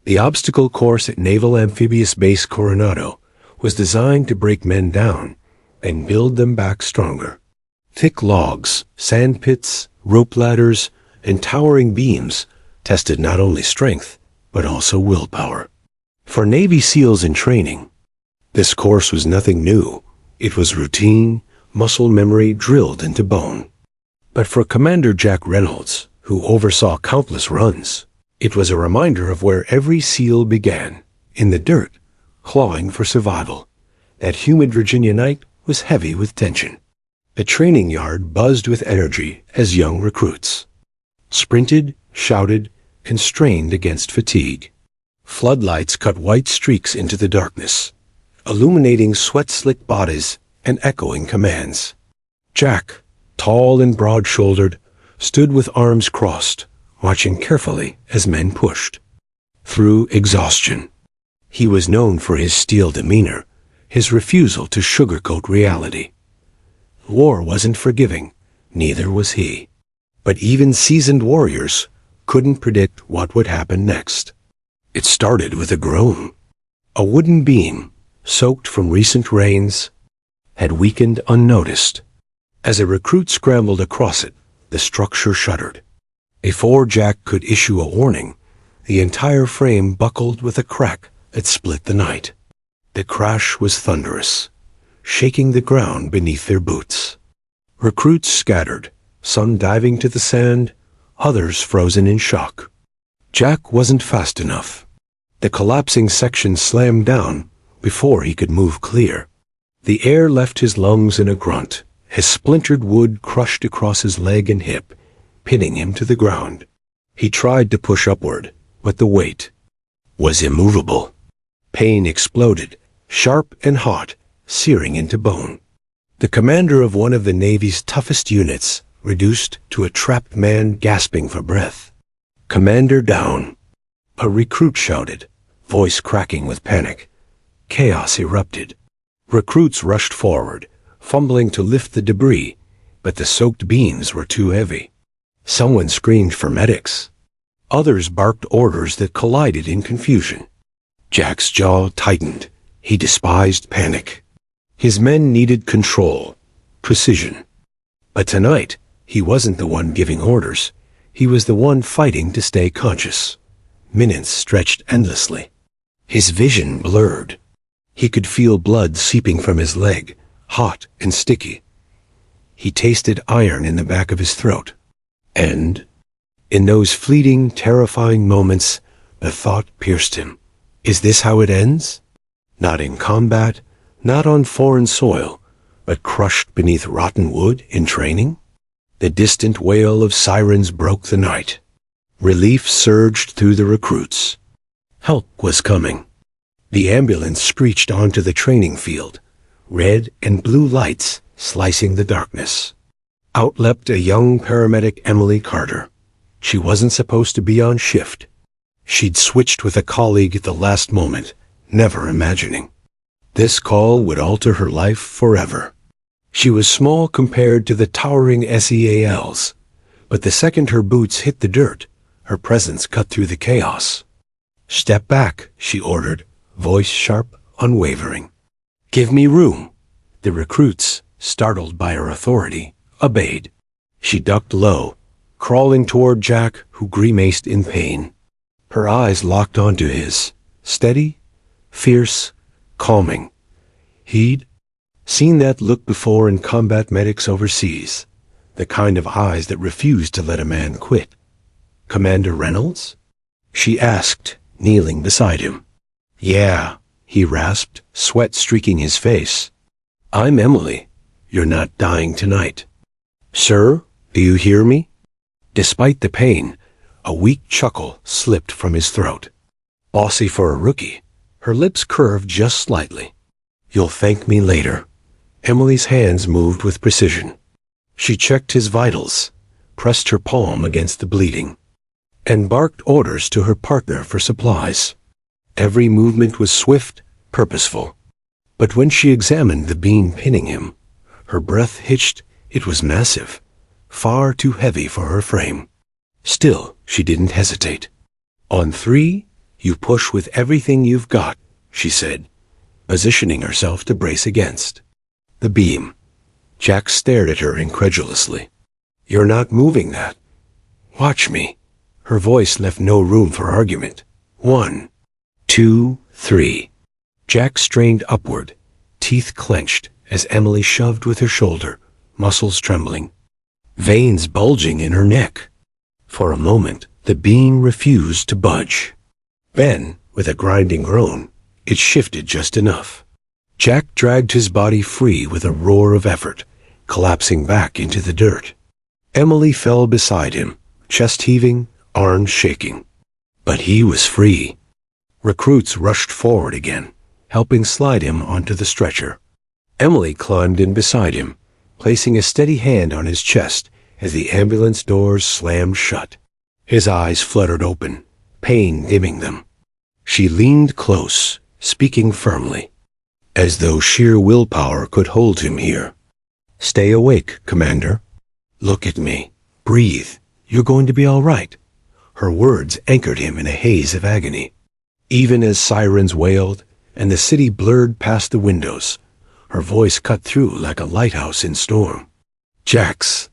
The obstacle course at Naval Amphibious Base Coronado was designed to break men down and build them back stronger. Thick logs, sand pits, rope ladders, and towering beams tested not only strength, but also willpower. For Navy SEALs in training, this course was nothing new. It was routine, muscle memory drilled into bone. But for Commander Jack Reynolds, who oversaw countless runs, it was a reminder of where every SEAL began, in the dirt, clawing for survival. That humid Virginia night was heavy with tension. The training yard buzzed with energy as young recruits sprinted, shouted, constrained against fatigue. Floodlights cut white streaks into the darkness, illuminating sweat-slicked bodies and echoing commands. Jack, tall and broad-shouldered, stood with arms crossed, watching carefully as men pushed through exhaustion. He was known for his steel demeanor, his refusal to sugarcoat reality. War wasn't forgiving, neither was he. But even seasoned warriors couldn't predict what would happen next. It started with a groan. A wooden beam, soaked from recent rains, had weakened unnoticed. As a recruit scrambled across it, the structure shuddered. Before Jack could issue a warning, the entire frame buckled with a crack that split the night. The crash was thunderous, shaking the ground beneath their boots. Recruits scattered, some diving to the sand, others frozen in shock. Jack wasn't fast enough. The collapsing section slammed down before he could move clear. The air left his lungs in a grunt, as splintered wood crushed across his leg and hip, pinning him to the ground. He tried to push upward, but the weight was immovable. Pain exploded, sharp and hot, searing into bone. The commander of one of the Navy's toughest units reduced to a trapped man gasping for breath. "Commander down!" A recruit shouted, voice cracking with panic. Chaos erupted. Recruits rushed forward, fumbling to lift the debris, but the soaked beams were too heavy. Someone screamed for medics. Others barked orders that collided in confusion. Jack's jaw tightened. He despised panic. His men needed control, precision. But tonight, he wasn't the one giving orders. He was the one fighting to stay conscious. Minutes stretched endlessly. His vision blurred. He could feel blood seeping from his leg, hot and sticky. He tasted iron in the back of his throat. And, in those fleeting, terrifying moments, the thought pierced him. Is this how it ends? Not in combat, not on foreign soil, but crushed beneath rotten wood in training? The distant wail of sirens broke the night. Relief surged through the recruits. Help was coming. The ambulance screeched onto the training field, red and blue lights slicing the darkness. Out leapt a young paramedic, Emily Carter. She wasn't supposed to be on shift. She'd switched with a colleague at the last moment, never imagining this call would alter her life forever. She was small compared to the towering SEALs, but the second her boots hit the dirt, her presence cut through the chaos. "Step back," she ordered, voice sharp, unwavering. "Give me room." The recruits, startled by her authority, obeyed. She ducked low, crawling toward Jack, who grimaced in pain. Her eyes locked onto his, steady, fierce, calming. He'd seen that look before in combat medics overseas, the kind of eyes that refused to let a man quit. "Commander Reynolds?" she asked, kneeling beside him. "Yeah," he rasped, sweat streaking his face. "I'm Emily. You're not dying tonight." "Sir, do you hear me?" Despite the pain, a weak chuckle slipped from his throat. Bossy for a rookie, her lips curved just slightly. "You'll thank me later." Emily's hands moved with precision. She checked his vitals, pressed her palm against the bleeding, and barked orders to her partner for supplies. Every movement was swift, purposeful. But when she examined the beam pinning him, her breath hitched. It was massive, far too heavy for her frame. Still, she didn't hesitate. On 3, You push with everything you've got, she said, positioning herself to brace against the beam. Jack stared at her incredulously. You're not moving that. Watch me. Her voice left no room for argument. 1, 2, 3. Jack strained upward, teeth clenched as Emily shoved with her shoulder, muscles trembling, veins bulging in her neck. For a moment, the beam refused to budge. Then, with a grinding groan, it shifted just enough. Jack dragged his body free with a roar of effort, collapsing back into the dirt. Emily fell beside him, chest heaving, arms shaking. But he was free. Recruits rushed forward again, helping slide him onto the stretcher. Emily climbed in beside him, placing a steady hand on his chest as the ambulance doors slammed shut. His eyes fluttered open, pain dimming them. She leaned close, speaking firmly, as though sheer willpower could hold him here. Stay awake, Commander. Look at me. Breathe. You're going to be all right. Her words anchored him in a haze of agony. Even as sirens wailed and the city blurred past the windows, her voice cut through like a lighthouse in storm. Jack's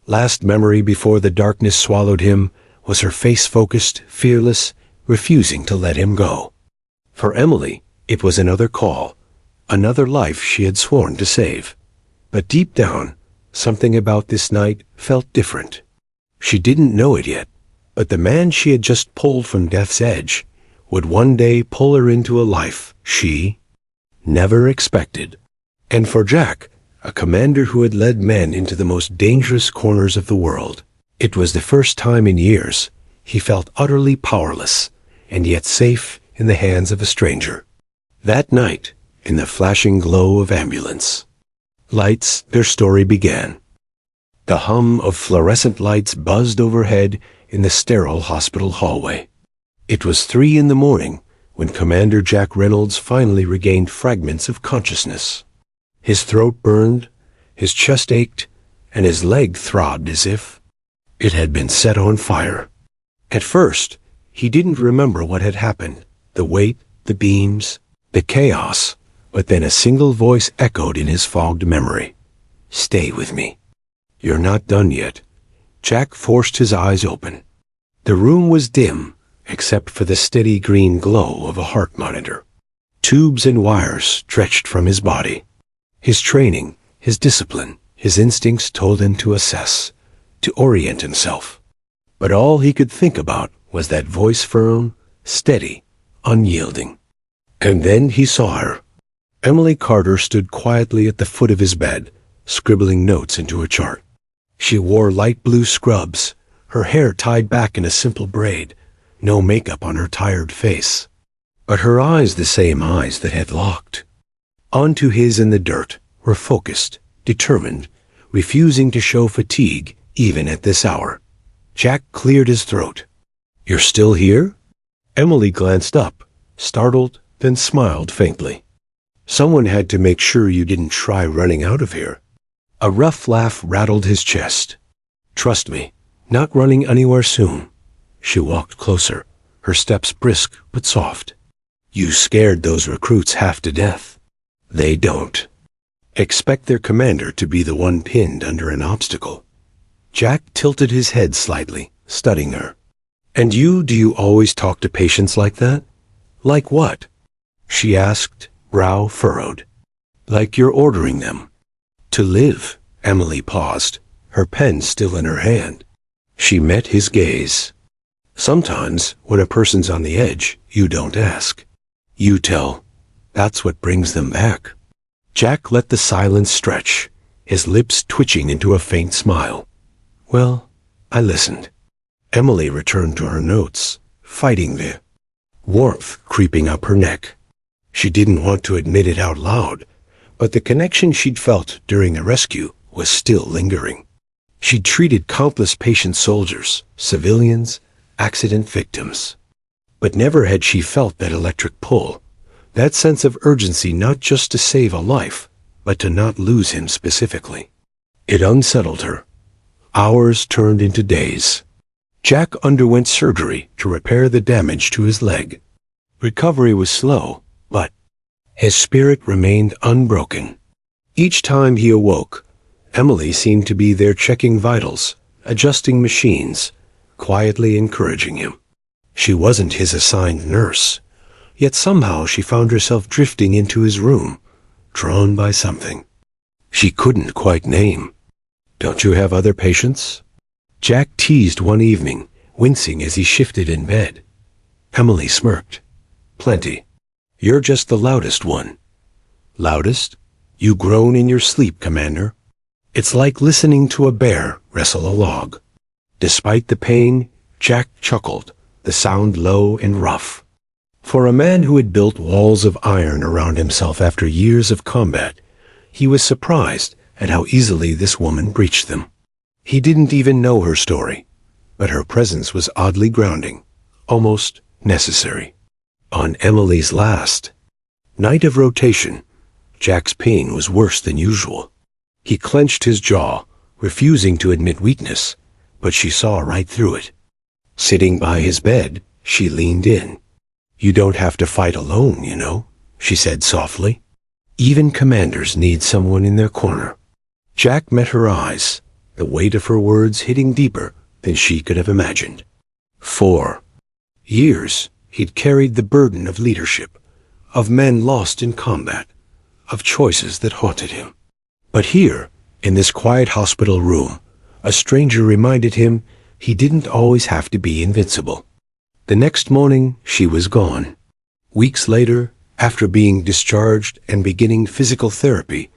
last memory before the darkness swallowed him was her face focused, fearless, refusing to let him go. For Emily, it was another call, another life she had sworn to save. But deep down, something about this night felt different. She didn't know it yet, but the man she had just pulled from death's edge would one day pull her into a life she never expected. And for Jack, a commander who had led men into the most dangerous corners of the world, it was the first time in years he felt utterly powerless and yet safe in the hands of a stranger. That night, in the flashing glow of ambulance lights, their story began. The hum of fluorescent lights buzzed overhead in the sterile hospital hallway. It was 3 a.m. when Commander Jack Reynolds finally regained fragments of consciousness. His throat burned, his chest ached, and his leg throbbed as if it had been set on fire. At first, he didn't remember what had happened, the weight, the beams, the chaos, but then a single voice echoed in his fogged memory. Stay with me. You're not done yet. Jack forced his eyes open. The room was dim, except for the steady green glow of a heart monitor. Tubes and wires stretched from his body. His training, his discipline, his instincts told him to assess, to orient himself. But all he could think about was that voice firm, steady, unyielding. And then he saw her. Emily Carter stood quietly at the foot of his bed, scribbling notes into a chart. She wore light blue scrubs, her hair tied back in a simple braid, no makeup on her tired face. But her eyes, the same eyes that had locked onto his in the dirt, were focused, determined, refusing to show fatigue even at this hour. Jack cleared his throat. You're still here? Emily glanced up, startled, then smiled faintly. Someone had to make sure you didn't try running out of here. A rough laugh rattled his chest. Trust me, not running anywhere soon. She walked closer, her steps brisk but soft. You scared those recruits half to death. They don't expect their commander to be the one pinned under an obstacle. Jack tilted his head slightly, studying her. And do you always talk to patients like that? Like what? She asked, brow furrowed. Like you're ordering them to live. Emily paused, her pen still in her hand. She met his gaze. Sometimes, when a person's on the edge, you don't ask. You tell. That's what brings them back. Jack let the silence stretch, his lips twitching into a faint smile. Well, I listened. Emily returned to her notes, fighting the warmth creeping up her neck. She didn't want to admit it out loud, but the connection she'd felt during the rescue was still lingering. She'd treated countless patient soldiers, civilians, accident victims. But never had she felt that electric pull, that sense of urgency not just to save a life, but to not lose him specifically. It unsettled her. Hours turned into days. Jack underwent surgery to repair the damage to his leg, Recovery was slow, but his spirit remained unbroken. Each time he awoke, Emily seemed to be there checking vitals, adjusting machines, quietly encouraging him. She wasn't his assigned nurse, yet somehow she found herself drifting into his room, drawn by something she couldn't quite name. "Don't you have other patients?" Jack teased one evening, wincing as he shifted in bed. Emily smirked. "Plenty. You're just the loudest one." "Loudest? You groan in your sleep, Commander. It's like listening to a bear wrestle a log." Despite the pain, Jack chuckled, the sound low and rough. For a man who had built walls of iron around himself after years of combat, he was surprised at how easily this woman breached them. He didn't even know her story, but her presence was oddly grounding, almost necessary. On Emily's last night of rotation, Jack's pain was worse than usual. He clenched his jaw, refusing to admit weakness, but she saw right through it. Sitting by his bed, she leaned in. "You don't have to fight alone, you know," she said softly. "Even commanders need someone in their corner." Jack met her eyes, the weight of her words hitting deeper than she could have imagined. For years, he'd carried the burden of leadership, of men lost in combat, of choices that haunted him. But here, in this quiet hospital room, a stranger reminded him he didn't always have to be invincible. The next morning, she was gone. Weeks later, after being discharged and beginning physical therapy,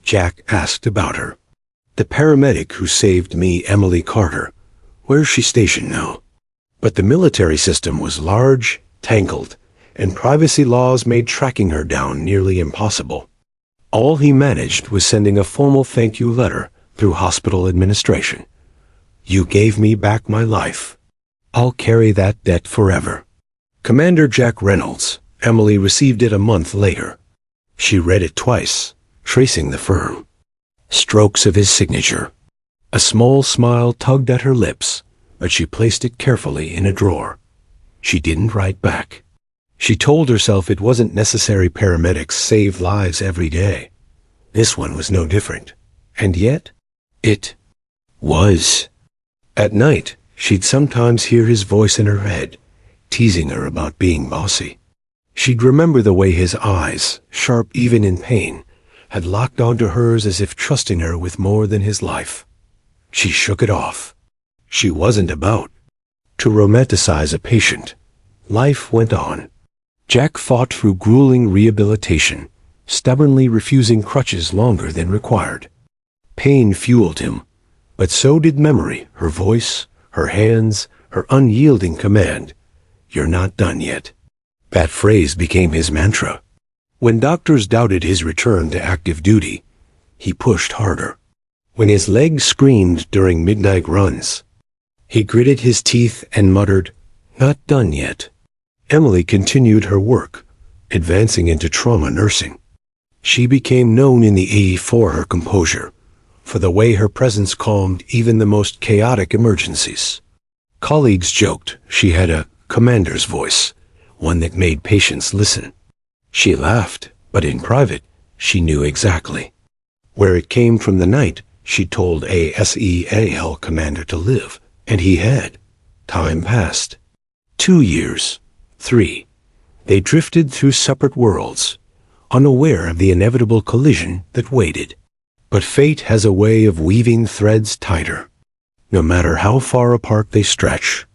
Jack asked about her. "The paramedic who saved me, Emily Carter. Where's she stationed now?" But the military system was large, tangled, and privacy laws made tracking her down nearly impossible. All he managed was sending a formal thank you letter through hospital administration. "You gave me back my life. I'll carry that debt forever." Commander Jack Reynolds. Emily received it a month later. She read it twice, tracing the firm strokes of his signature. A small smile tugged at her lips, but she placed it carefully in a drawer. She didn't write back. She told herself it wasn't necessary paramedics save lives every day. This one was no different. And yet, it was. At night, she'd sometimes hear his voice in her head, teasing her about being bossy. She'd remember the way his eyes, sharp even in pain, had locked onto hers as if trusting her with more than his life. She shook it off. She wasn't about to romanticize a patient. Life went on. Jack fought through grueling rehabilitation, stubbornly refusing crutches longer than required. Pain fueled him, but so did memory, her voice, her hands, her unyielding command. "You're not done yet." That phrase became his mantra. When doctors doubted his return to active duty, he pushed harder. When his legs screamed during midnight runs, he gritted his teeth and muttered, "Not done yet." Emily continued her work, advancing into trauma nursing. She became known in the A for her composure, for the way her presence calmed even the most chaotic emergencies. Colleagues joked she had a commander's voice, one that made patients listen. She laughed, but in private, she knew exactly where it came from. The night she told a SEAL commander to live, and he had. Time passed. 2 years. 3. They drifted through separate worlds, unaware of the inevitable collision that waited. But fate has a way of weaving threads tighter, no matter how far apart they stretch.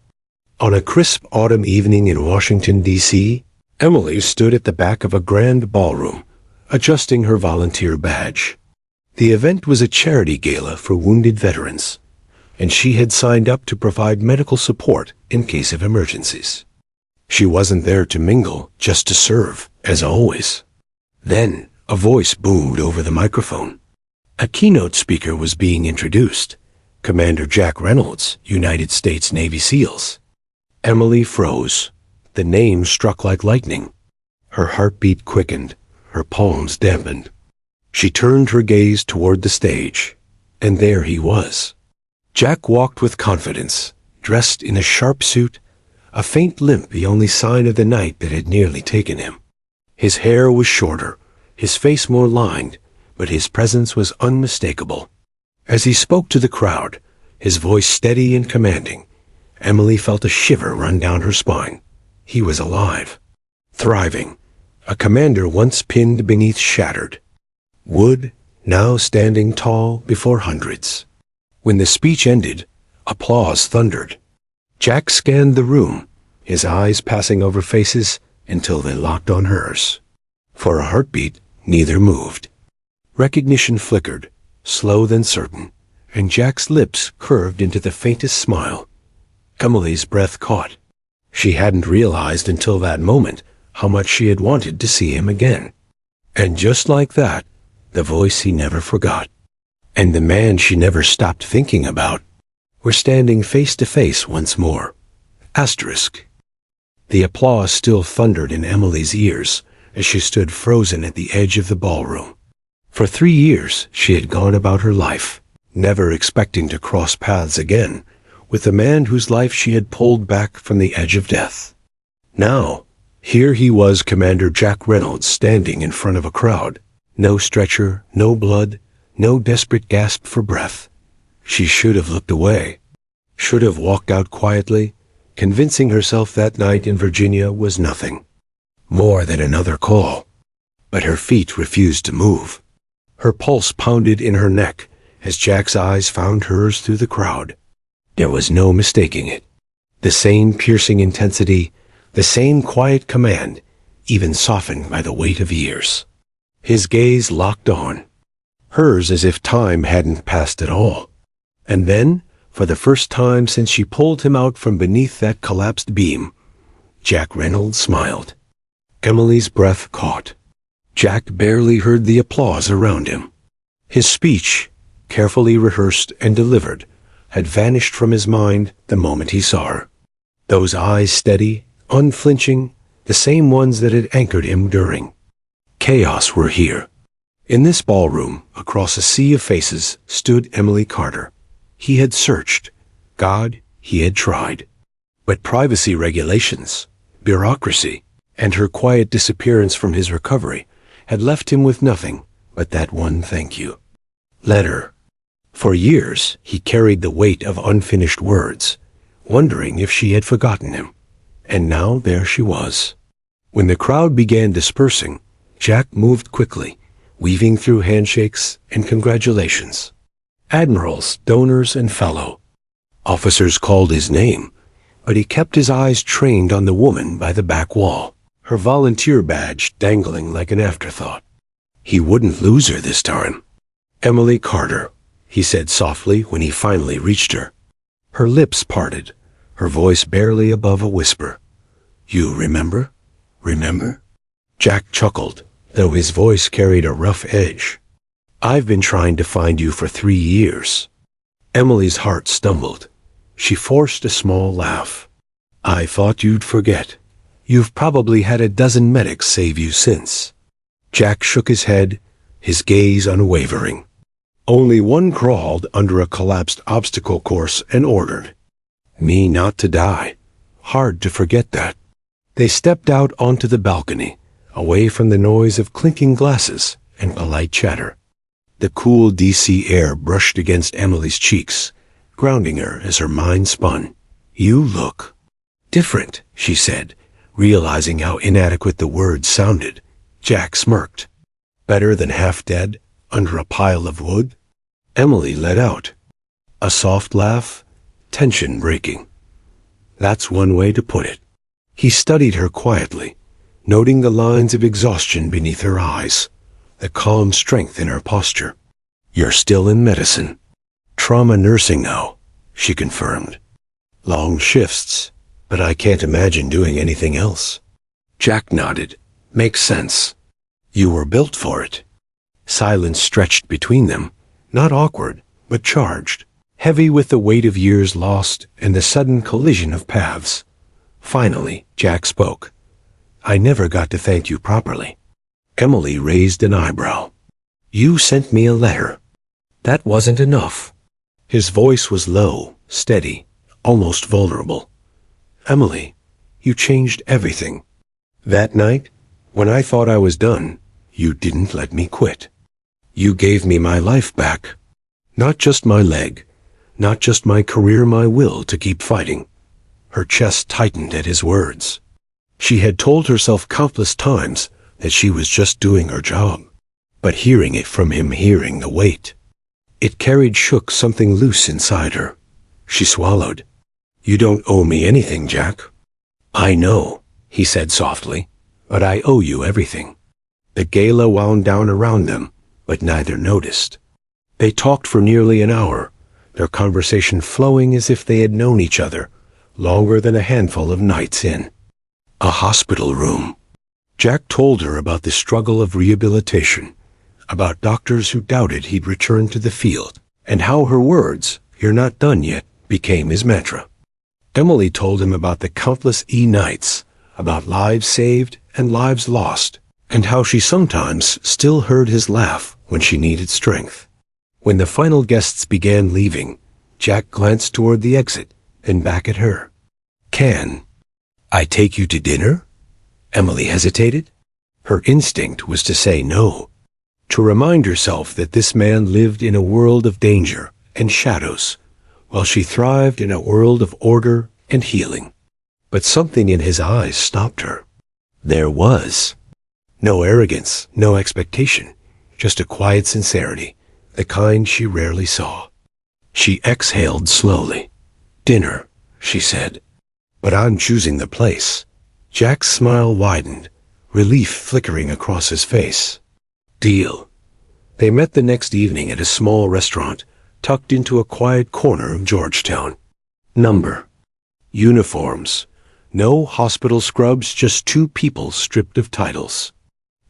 On a crisp autumn evening in Washington, D.C., Emily stood at the back of a grand ballroom, adjusting her volunteer badge. The event was a charity gala for wounded veterans, and she had signed up to provide medical support in case of emergencies. She wasn't there to mingle, just to serve, as always. Then, a voice boomed over the microphone. A keynote speaker was being introduced, Commander Jack Reynolds, United States Navy SEALs. Emily froze. The name struck like lightning. Her heartbeat quickened, her palms dampened. She turned her gaze toward the stage, and there he was. Jack walked with confidence, dressed in a sharp suit, a faint limp the only sign of the night that had nearly taken him. His hair was shorter, his face more lined, but his presence was unmistakable. As he spoke to the crowd, his voice steady and commanding, Emily felt a shiver run down her spine. He was alive, thriving, a commander once pinned beneath shattered. Wood, now standing tall before hundreds. When the speech ended, applause thundered. Jack scanned the room, his eyes passing over faces until they locked on hers. For a heartbeat, neither moved. Recognition flickered, slow then certain, and Jack's lips curved into the faintest smile. Emily's breath caught. She hadn't realized until that moment how much she had wanted to see him again. And just like that, the voice he never forgot, and the man she never stopped thinking about, were standing face to face once more. Asterisk. The applause still thundered in Emily's ears as she stood frozen at the edge of the ballroom. For 3 years she had gone about her life, never expecting to cross paths again with the man whose life she had pulled back from the edge of death. Now, here he was, Commander Jack Reynolds, standing in front of a crowd. No stretcher, no blood, no desperate gasp for breath. She should have looked away, should have walked out quietly, convincing herself that night in Virginia was nothing more than another call. But her feet refused to move. Her pulse pounded in her neck as Jack's eyes found hers through the crowd. There was no mistaking it. The same piercing intensity, the same quiet command, even softened by the weight of years. His gaze locked on, hers as if time hadn't passed at all. And then, for the first time since she pulled him out from beneath that collapsed beam, Jack Reynolds smiled. Emily's breath caught. Jack barely heard the applause around him. His speech, carefully rehearsed and delivered, had vanished from his mind the moment he saw her. Those eyes steady, unflinching, the same ones that had anchored him during. Chaos were here. In this ballroom, across a sea of faces, stood Emily Carter. He had searched. God, he had tried. But privacy regulations, bureaucracy, and her quiet disappearance from his recovery had left him with nothing but that one thank you letter. For years, he carried the weight of unfinished words, wondering if she had forgotten him. And now there she was. When the crowd began dispersing, Jack moved quickly, weaving through handshakes and congratulations. Admirals, donors, and fellow officers called his name, but he kept his eyes trained on the woman by the back wall, her volunteer badge dangling like an afterthought. He wouldn't lose her this time. Emily Carter, he said softly when he finally reached her. Her lips parted, her voice barely above a whisper. You remember? Remember? Jack chuckled, though his voice carried a rough edge. I've been trying to find you for 3 years. Emily's heart stumbled. She forced a small laugh. I thought you'd forget. You've probably had a dozen medics save you since. Jack shook his head, his gaze unwavering. Only one crawled under a collapsed obstacle course and ordered me not to die. Hard to forget that. They stepped out onto the balcony, away from the noise of clinking glasses and polite chatter. The cool DC air brushed against Emily's cheeks, grounding her as her mind spun. You look different, she said, realizing how inadequate the words sounded. Jack smirked. Better than half dead, under a pile of wood? Emily let out a soft laugh, tension breaking. That's one way to put it. He studied her quietly, noting the lines of exhaustion beneath her eyes, the calm strength in her posture. You're still in medicine. Trauma nursing now, she confirmed. Long shifts, but I can't imagine doing anything else. Jack nodded. Makes sense. You were built for it. Silence stretched between them, not awkward, but charged, heavy with the weight of years lost and the sudden collision of paths. Finally, Jack spoke. I never got to thank you properly. Emily raised an eyebrow. You sent me a letter. That wasn't enough. His voice was low, steady, almost vulnerable. Emily, you changed everything. That night, when I thought I was done, you didn't let me quit. You gave me my life back. Not just my leg, not just my career, my will to keep fighting. Her chest tightened at his words. She had told herself countless times that she was just doing her job. But hearing it from him, hearing the weight, it shook something loose inside her. She swallowed. You don't owe me anything, Jack. I know, he said softly, but I owe you everything. The gala wound down around them, but neither noticed. They talked for nearly an hour, their conversation flowing as if they had known each other longer than a handful of nights in a hospital room. Jack told her about the struggle of rehabilitation, about doctors who doubted he'd return to the field, and how her words, "You're not done yet," became his mantra. Emily told him about the countless nights, about lives saved and lives lost, and how she sometimes still heard his laugh when she needed strength. When the final guests began leaving, Jack glanced toward the exit and back at her. Can I take you to dinner? Emily hesitated. Her instinct was to say no, to remind herself that this man lived in a world of danger and shadows, while she thrived in a world of order and healing. But something in his eyes stopped her. There was no arrogance, no expectation, just a quiet sincerity, the kind she rarely saw. She exhaled slowly. Dinner, she said. But I'm choosing the place. Jack's smile widened, relief flickering across his face. Deal. They met the next evening at a small restaurant tucked into a quiet corner of Georgetown. Number. Uniforms. No hospital scrubs, just two people stripped of titles.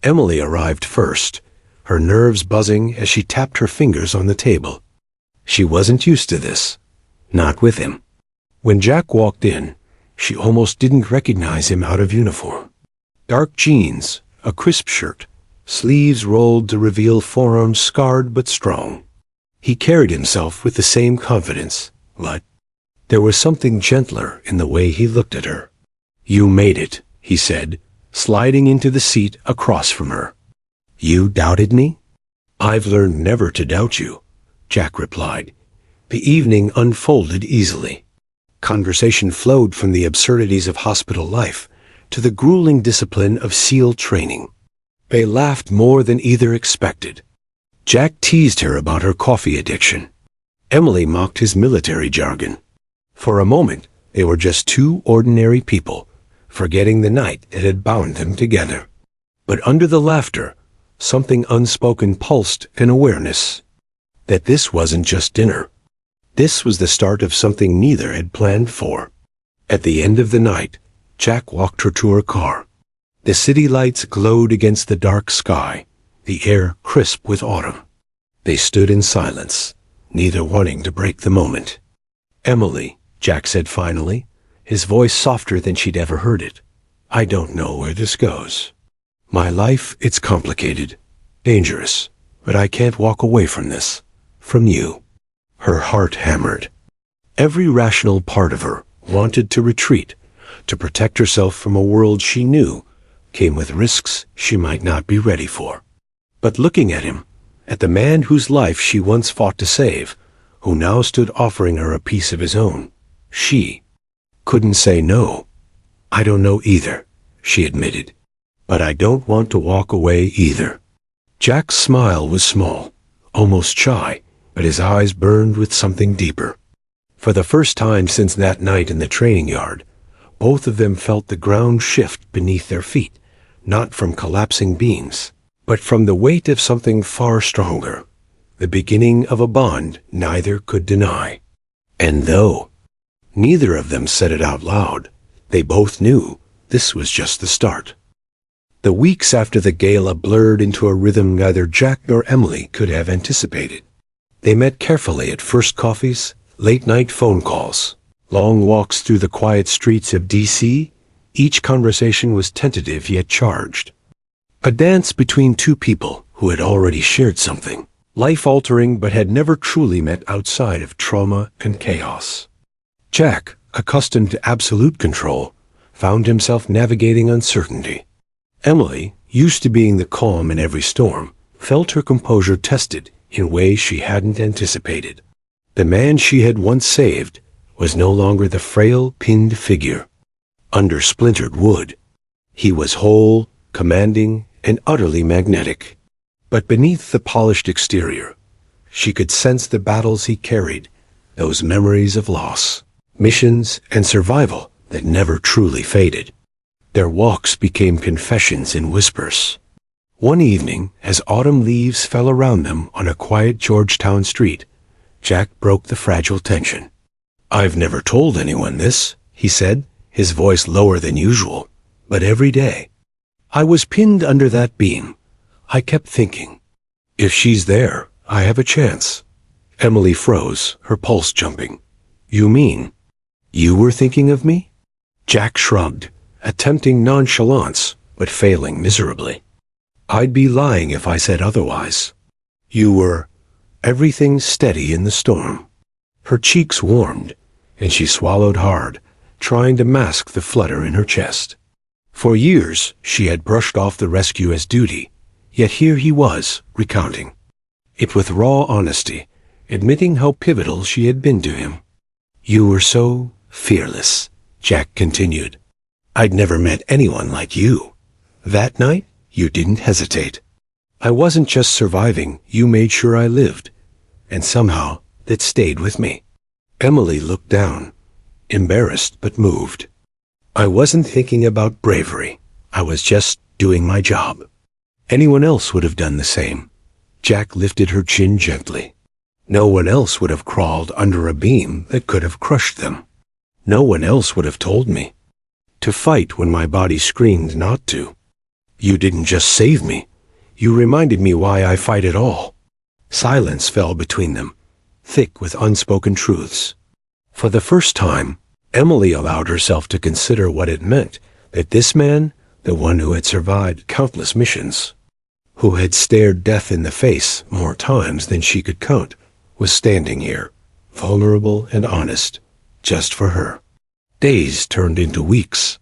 Emily arrived first, her nerves buzzing as she tapped her fingers on the table. She wasn't used to this. Not with him. When Jack walked in, she almost didn't recognize him out of uniform. Dark jeans, a crisp shirt, sleeves rolled to reveal forearms scarred but strong. He carried himself with the same confidence, but there was something gentler in the way he looked at her. You made it, he said, sliding into the seat across from her. You doubted me? I've learned never to doubt you, Jack replied. The evening unfolded easily. Conversation flowed from the absurdities of hospital life to the grueling discipline of SEAL training. They laughed more than either expected. Jack teased her about her coffee addiction. Emily mocked his military jargon. For a moment, they were just two ordinary people, forgetting the night that had bound them together. But under the laughter, something unspoken pulsed an awareness that this wasn't just dinner. This was the start of something neither had planned for. At the end of the night, Jack walked her to her car. The city lights glowed against the dark sky, the air crisp with autumn. They stood in silence, neither wanting to break the moment. Emily, Jack said finally, his voice softer than she'd ever heard it. I don't know where this goes. My life, it's complicated, dangerous, but I can't walk away from this, from you. Her heart hammered. Every rational part of her wanted to retreat, to protect herself from a world she knew came with risks she might not be ready for. But looking at him, at the man whose life she once fought to save, who now stood offering her a piece of his own, she couldn't say no. I don't know either, she admitted. But I don't want to walk away either. Jack's smile was small, almost shy, but his eyes burned with something deeper. For the first time since that night in the training yard, both of them felt the ground shift beneath their feet, not from collapsing beams, but from the weight of something far stronger, the beginning of a bond neither could deny. And though neither of them said it out loud, they both knew this was just the start. The weeks after the gala blurred into a rhythm neither Jack nor Emily could have anticipated. They met carefully at first coffees, late-night phone calls, long walks through the quiet streets of D.C. Each conversation was tentative yet charged. A dance between two people who had already shared something, life-altering but had never truly met outside of trauma and chaos. Jack, accustomed to absolute control, found himself navigating uncertainty. Emily, used to being the calm in every storm, felt her composure tested in ways she hadn't anticipated. The man she had once saved was no longer the frail, pinned figure under splintered wood. He was whole, commanding, and utterly magnetic. But beneath the polished exterior, she could sense the battles he carried, those memories of loss, missions, and survival that never truly faded. Their walks became confessions in whispers. One evening, as autumn leaves fell around them on a quiet Georgetown street, Jack broke the fragile tension. "I've never told anyone this," he said, his voice lower than usual, "but every day I was pinned under that beam. I kept thinking, if she's there, I have a chance." Emily froze, her pulse jumping. "You mean you were thinking of me?" Jack shrugged, attempting nonchalance, but failing miserably. "I'd be lying if I said otherwise. You were everything steady in the storm." Her cheeks warmed, and she swallowed hard, trying to mask the flutter in her chest. For years, she had brushed off the rescue as duty, yet here he was, recounting it with raw honesty, admitting how pivotal she had been to him. "You were so fearless," Jack continued. "I'd never met anyone like you. That night, you didn't hesitate. I wasn't just surviving, you made sure I lived. And somehow, that stayed with me." Emily looked down, embarrassed but moved. "I wasn't thinking about bravery. I was just doing my job. Anyone else would have done the same." Jack lifted her chin gently. "No one else would have crawled under a beam that could have crushed them. No one else would have told me to fight when my body screamed not to. You didn't just save me. You reminded me why I fight at all." Silence fell between them, thick with unspoken truths. For the first time, Emily allowed herself to consider what it meant that this man, the one who had survived countless missions, who had stared death in the face more times than she could count, was standing here, vulnerable and honest, just for her. Days turned into weeks.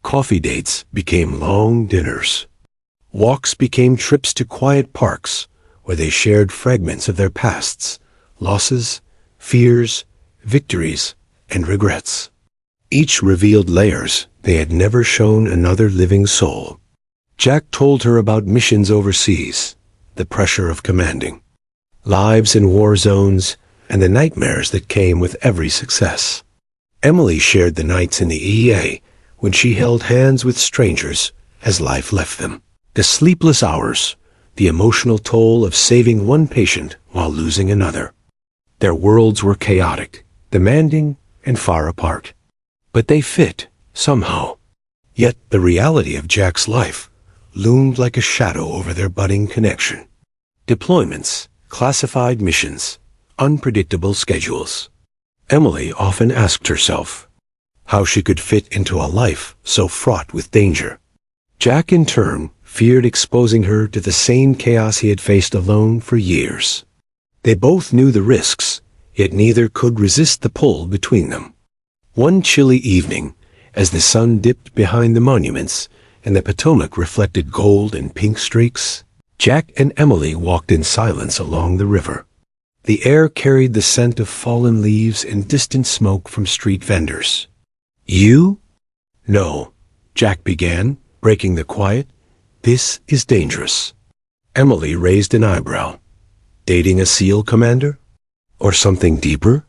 Coffee dates became long dinners. Walks became trips to quiet parks where they shared fragments of their pasts, losses, fears, victories, and regrets. Each revealed layers they had never shown another living soul. Jack told her about missions overseas, the pressure of commanding, lives in war zones, and the nightmares that came with every success. Emily shared the nights in the EA when she held hands with strangers as life left them. The sleepless hours, the emotional toll of saving one patient while losing another. Their worlds were chaotic, demanding, and far apart. But they fit, somehow. Yet the reality of Jack's life loomed like a shadow over their budding connection. Deployments, classified missions, unpredictable schedules. Emily often asked herself how she could fit into a life so fraught with danger. Jack, in turn, feared exposing her to the same chaos he had faced alone for years. They both knew the risks, yet neither could resist the pull between them. One chilly evening, as the sun dipped behind the monuments and the Potomac reflected gold and pink streaks, Jack and Emily walked in silence along the river. The air carried the scent of fallen leaves and distant smoke from street vendors. "You?" "No," Jack began, breaking the quiet. "This is dangerous." Emily raised an eyebrow. "Dating a SEAL commander? Or something deeper?"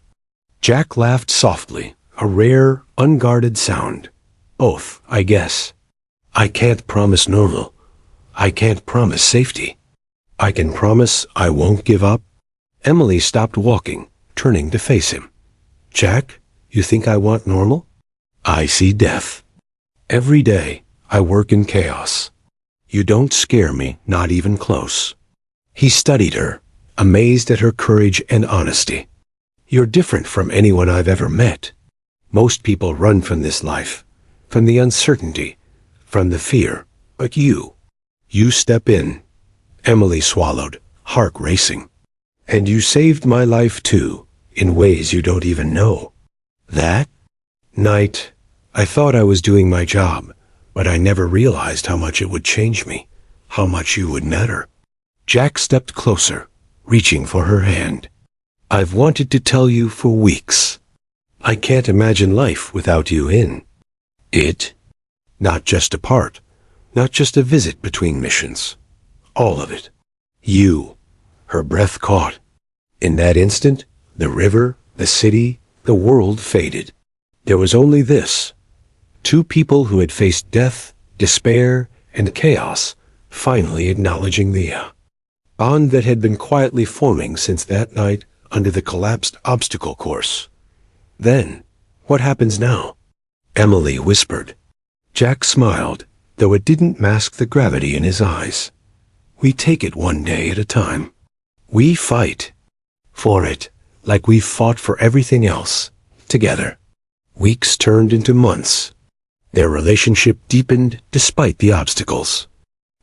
Jack laughed softly, a rare, unguarded sound. "Both, I guess. I can't promise normal. I can't promise safety. I can promise I won't give up." Emily stopped walking, turning to face him. "Jack, you think I want normal? I see death. Every day, I work in chaos. You don't scare me, not even close." He studied her, amazed at her courage and honesty. "You're different from anyone I've ever met. Most people run from this life, from the uncertainty, from the fear. But you step in." Emily swallowed, heart racing. "And you saved my life too, in ways you don't even know." That night, I thought I was doing my job, but I never realized how much it would change me, how much you would matter. Jack stepped closer, reaching for her hand. I've wanted to tell you for weeks. I can't imagine life without you in it. Not just a part, not just a visit between missions. All of it. You. Her breath caught. In that instant, the river, the city, the world faded. There was only this. Two people who had faced death, despair, and chaos, finally acknowledging the bond that had been quietly forming since that night under the collapsed obstacle course. Then, what happens now? Emily whispered. Jack smiled, though it didn't mask the gravity in his eyes. We take it one day at a time. We fight for it, like we've fought for everything else, together. Weeks turned into months. Their relationship deepened despite the obstacles.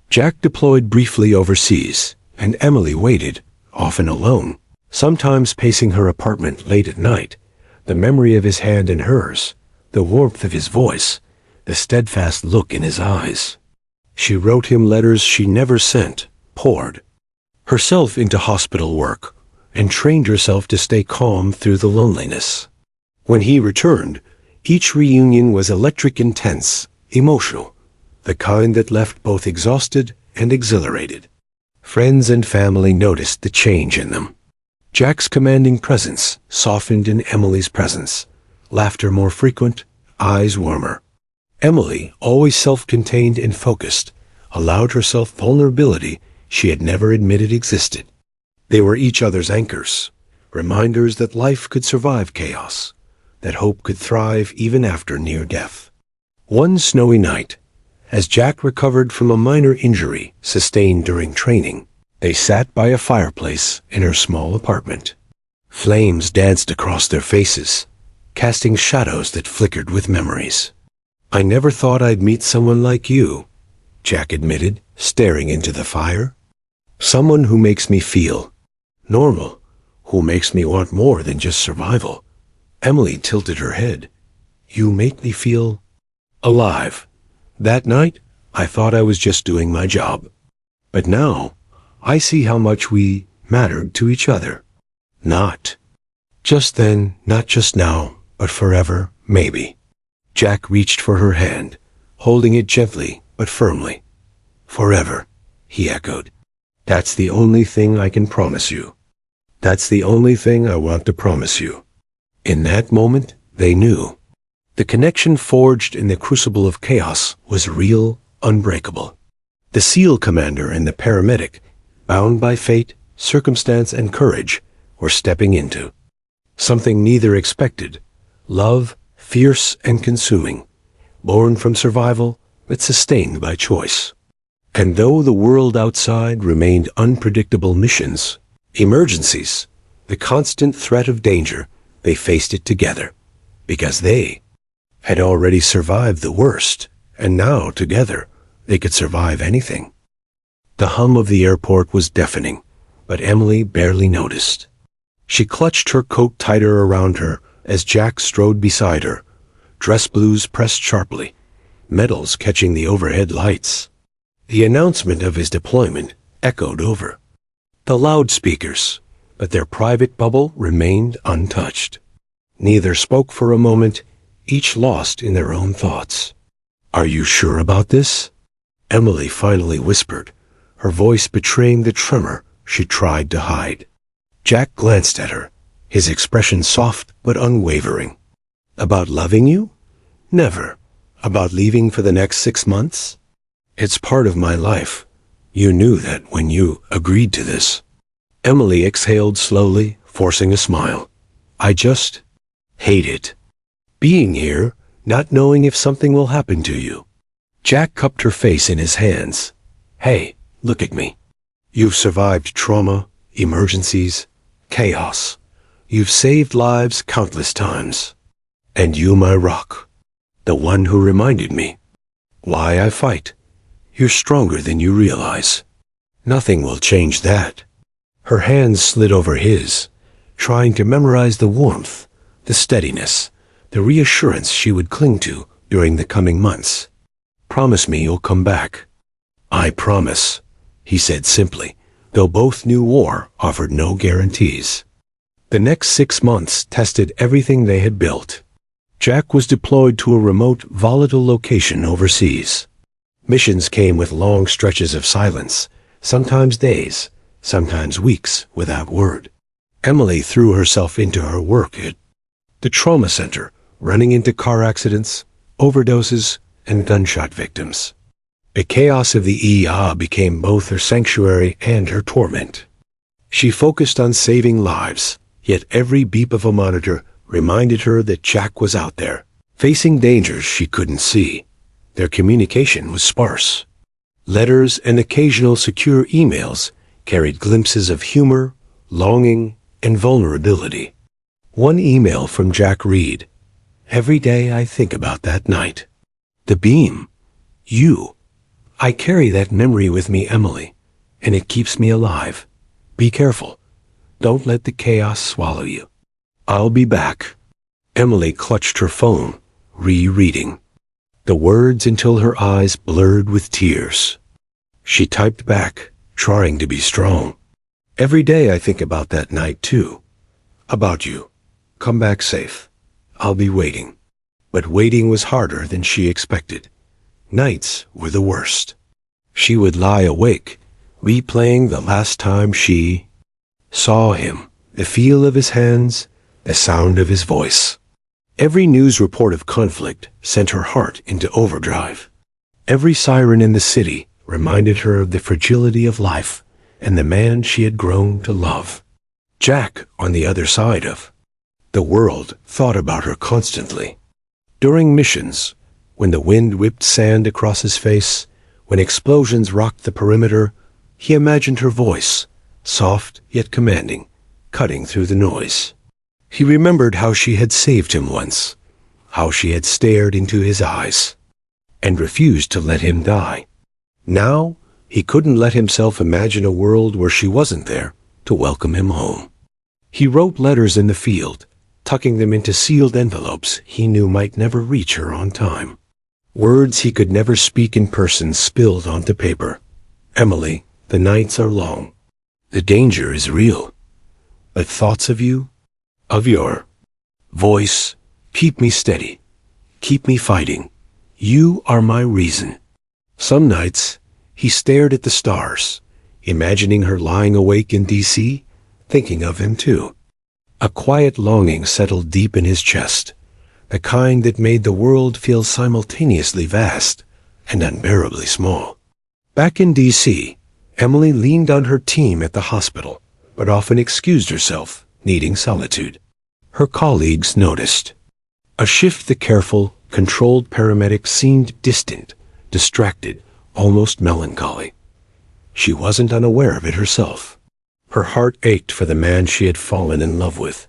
Jack deployed briefly overseas, and Emily waited, often alone, sometimes pacing her apartment late at night, the memory of his hand in hers, the warmth of his voice, the steadfast look in his eyes. She wrote him letters she never sent, poured herself into hospital work, and trained herself to stay calm through the loneliness. When he returned, each reunion was electric, intense, emotional, the kind that left both exhausted and exhilarated. Friends and family noticed the change in them. Jack's commanding presence softened in Emily's presence, laughter more frequent, eyes warmer. Emily, always self-contained and focused, allowed herself vulnerability she had never admitted existed. They were each other's anchors, reminders that life could survive chaos, that hope could thrive even after near death. One snowy night, as Jack recovered from a minor injury sustained during training, they sat by a fireplace in her small apartment. Flames danced across their faces, casting shadows that flickered with memories. I never thought I'd meet someone like you, Jack admitted, staring into the fire. Someone who makes me feel normal, who makes me want more than just survival. Emily tilted her head. You make me feel alive. That night, I thought I was just doing my job. But now, I see how much we mattered to each other. Not just then, not just now, but forever, maybe. Jack reached for her hand, holding it gently but firmly. Forever, he echoed. That's the only thing I can promise you. That's the only thing I want to promise you. In that moment, they knew. The connection forged in the crucible of chaos was real, unbreakable. The SEAL commander and the paramedic, bound by fate, circumstance, and courage, were stepping into something neither expected, love, fierce and consuming, born from survival, but sustained by choice. And though the world outside remained unpredictable missions, emergencies, the constant threat of danger, they faced it together, because they had already survived the worst, and now, together, they could survive anything. The hum of the airport was deafening, but Emily barely noticed. She clutched her coat tighter around her as Jack strode beside her, dress blues pressed sharply, medals catching the overhead lights. The announcement of his deployment echoed over the loudspeakers, but their private bubble remained untouched. Neither spoke for a moment, each lost in their own thoughts. Are you sure about this? Emily finally whispered, her voice betraying the tremor she tried to hide. Jack glanced at her, his expression soft but unwavering. About loving you? Never. About leaving for the next 6 months? It's part of my life. You knew that when you agreed to this. Emily exhaled slowly, forcing a smile. I just hate it. Being here, not knowing if something will happen to you. Jack cupped her face in his hands. Hey, look at me. You've survived trauma, emergencies, chaos. You've saved lives countless times. And you, my rock, the one who reminded me why I fight. You're stronger than you realize. Nothing will change that. Her hands slid over his, trying to memorize the warmth, the steadiness, the reassurance she would cling to during the coming months. Promise me you'll come back. I promise, he said simply, though both knew war offered no guarantees. The next 6 months tested everything they had built. Jack was deployed to a remote, volatile location overseas. Missions came with long stretches of silence, sometimes days, sometimes weeks without word. Emily threw herself into her work at the trauma center, running into car accidents, overdoses, and gunshot victims. The chaos of the ER became both her sanctuary and her torment. She focused on saving lives, yet every beep of a monitor reminded her that Jack was out there, facing dangers she couldn't see. Their communication was sparse. Letters and occasional secure emails carried glimpses of humor, longing, and vulnerability. One email from Jack read, "Every day I think about that night. The beam. You. I carry that memory with me, Emily, and it keeps me alive. Be careful. Don't let the chaos swallow you. I'll be back." Emily clutched her phone, rereading the words until her eyes blurred with tears. She typed back, trying to be strong. "Every day I think about that night, too. About you. Come back safe. I'll be waiting." But waiting was harder than she expected. Nights were the worst. She would lie awake, replaying the last time she saw him, the feel of his hands, the sound of his voice. Every news report of conflict sent her heart into overdrive. Every siren in the city reminded her of the fragility of life and the man she had grown to love. Jack, on the other side of the world, thought about her constantly. During missions, when the wind whipped sand across his face, when explosions rocked the perimeter, he imagined her voice, soft yet commanding, cutting through the noise. He remembered how she had saved him once, how she had stared into his eyes, and refused to let him die. Now, he couldn't let himself imagine a world where she wasn't there to welcome him home. He wrote letters in the field, tucking them into sealed envelopes he knew might never reach her on time. Words he could never speak in person spilled onto paper. "Emily, the nights are long. The danger is real. But thoughts of you, of your voice, keep me steady. Keep me fighting. You are my reason." Some nights, he stared at the stars, imagining her lying awake in D.C., thinking of him too. A quiet longing settled deep in his chest, the kind that made the world feel simultaneously vast and unbearably small. Back in D.C., Emily leaned on her team at the hospital, but often excused herself, needing solitude. Her colleagues noticed. A shift the careful, controlled paramedic seemed distant, distracted, almost melancholy. She wasn't unaware of it herself. Her heart ached for the man she had fallen in love with,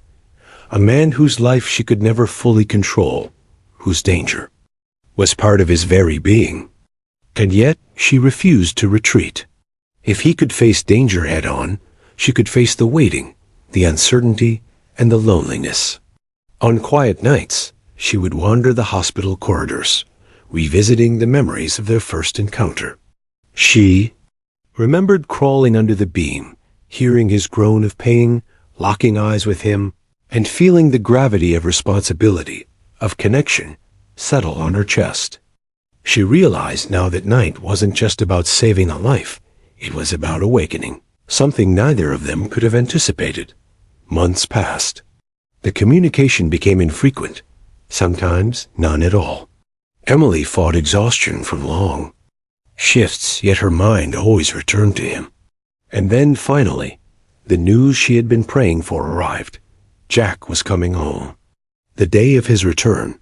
a man whose life she could never fully control, whose danger was part of his very being. And yet she refused to retreat. If he could face danger head-on, she could face the waiting, the uncertainty, and the loneliness. On quiet nights, she would wander the hospital corridors, revisiting the memories of their first encounter. She remembered crawling under the beam, hearing his groan of pain, locking eyes with him, and feeling the gravity of responsibility, of connection, settle on her chest. She realized now that night wasn't just about saving a life, it was about awakening, something neither of them could have anticipated. Months passed. The communication became infrequent, sometimes none at all. Emily fought exhaustion from long shifts, yet her mind always returned to him. And then, finally, the news she had been praying for arrived. Jack was coming home. The day of his return,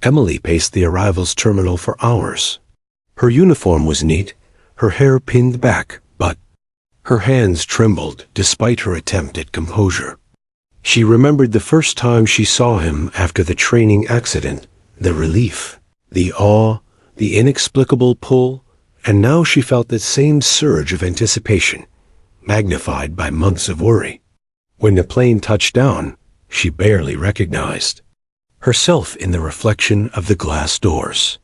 Emily paced the arrivals terminal for hours. Her uniform was neat, her hair pinned back, but her hands trembled despite her attempt at composure. She remembered the first time she saw him after the training accident, the relief, the awe, the inexplicable pull, and now she felt that same surge of anticipation, magnified by months of worry. When the plane touched down, she barely recognized. herself in the reflection of the glass doors.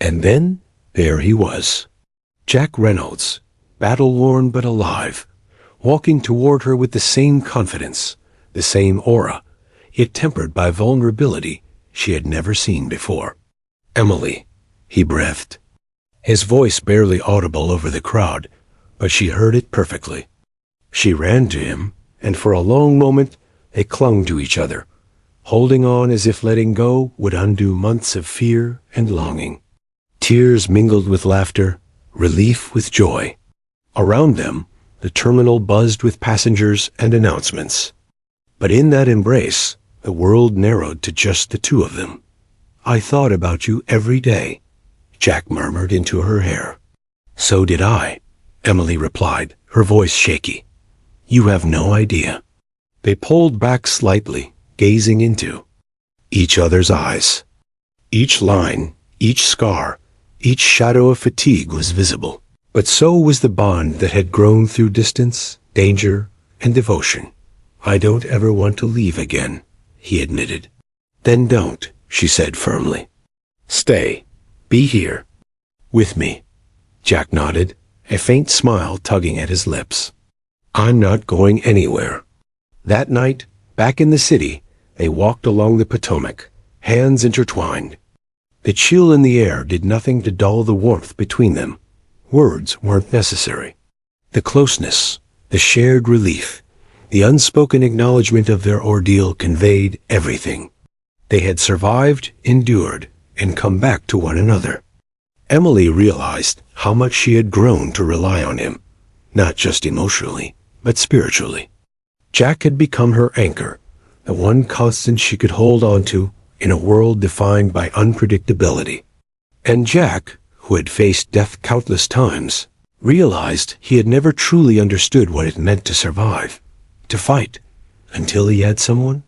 And then, there he was. Jack Reynolds, battle-worn but alive, walking toward her with the same confidence, the same aura, yet tempered by vulnerability she had never seen before. "Emily," he breathed, his voice barely audible over the crowd, but she heard it perfectly. She ran to him, and for a long moment they clung to each other, holding on as if letting go would undo months of fear and longing. Tears mingled with laughter, relief with joy. Around them, the terminal buzzed with passengers and announcements. But in that embrace, the world narrowed to just the two of them. "I thought about you every day," Jack murmured into her hair. "So did I," Emily replied, her voice shaky. "You have no idea." They pulled back slightly, gazing into each other's eyes. Each line, each scar, each shadow of fatigue was visible. But so was the bond that had grown through distance, danger, and devotion. "I don't ever want to leave again," he admitted. "Then don't," she said firmly. "Stay. Be here. With me." Jack nodded, a faint smile tugging at his lips. "I'm not going anywhere." That night, back in the city, they walked along the Potomac, hands intertwined. The chill in the air did nothing to dull the warmth between them. Words weren't necessary. The closeness, the shared relief, the unspoken acknowledgement of their ordeal conveyed everything. They had survived, endured, and come back to one another. Emily realized how much she had grown to rely on him, not just emotionally, but spiritually. Jack had become her anchor, the one constant she could hold on to in a world defined by unpredictability. And Jack, who had faced death countless times, realized he had never truly understood what it meant to survive, to fight, until he had someone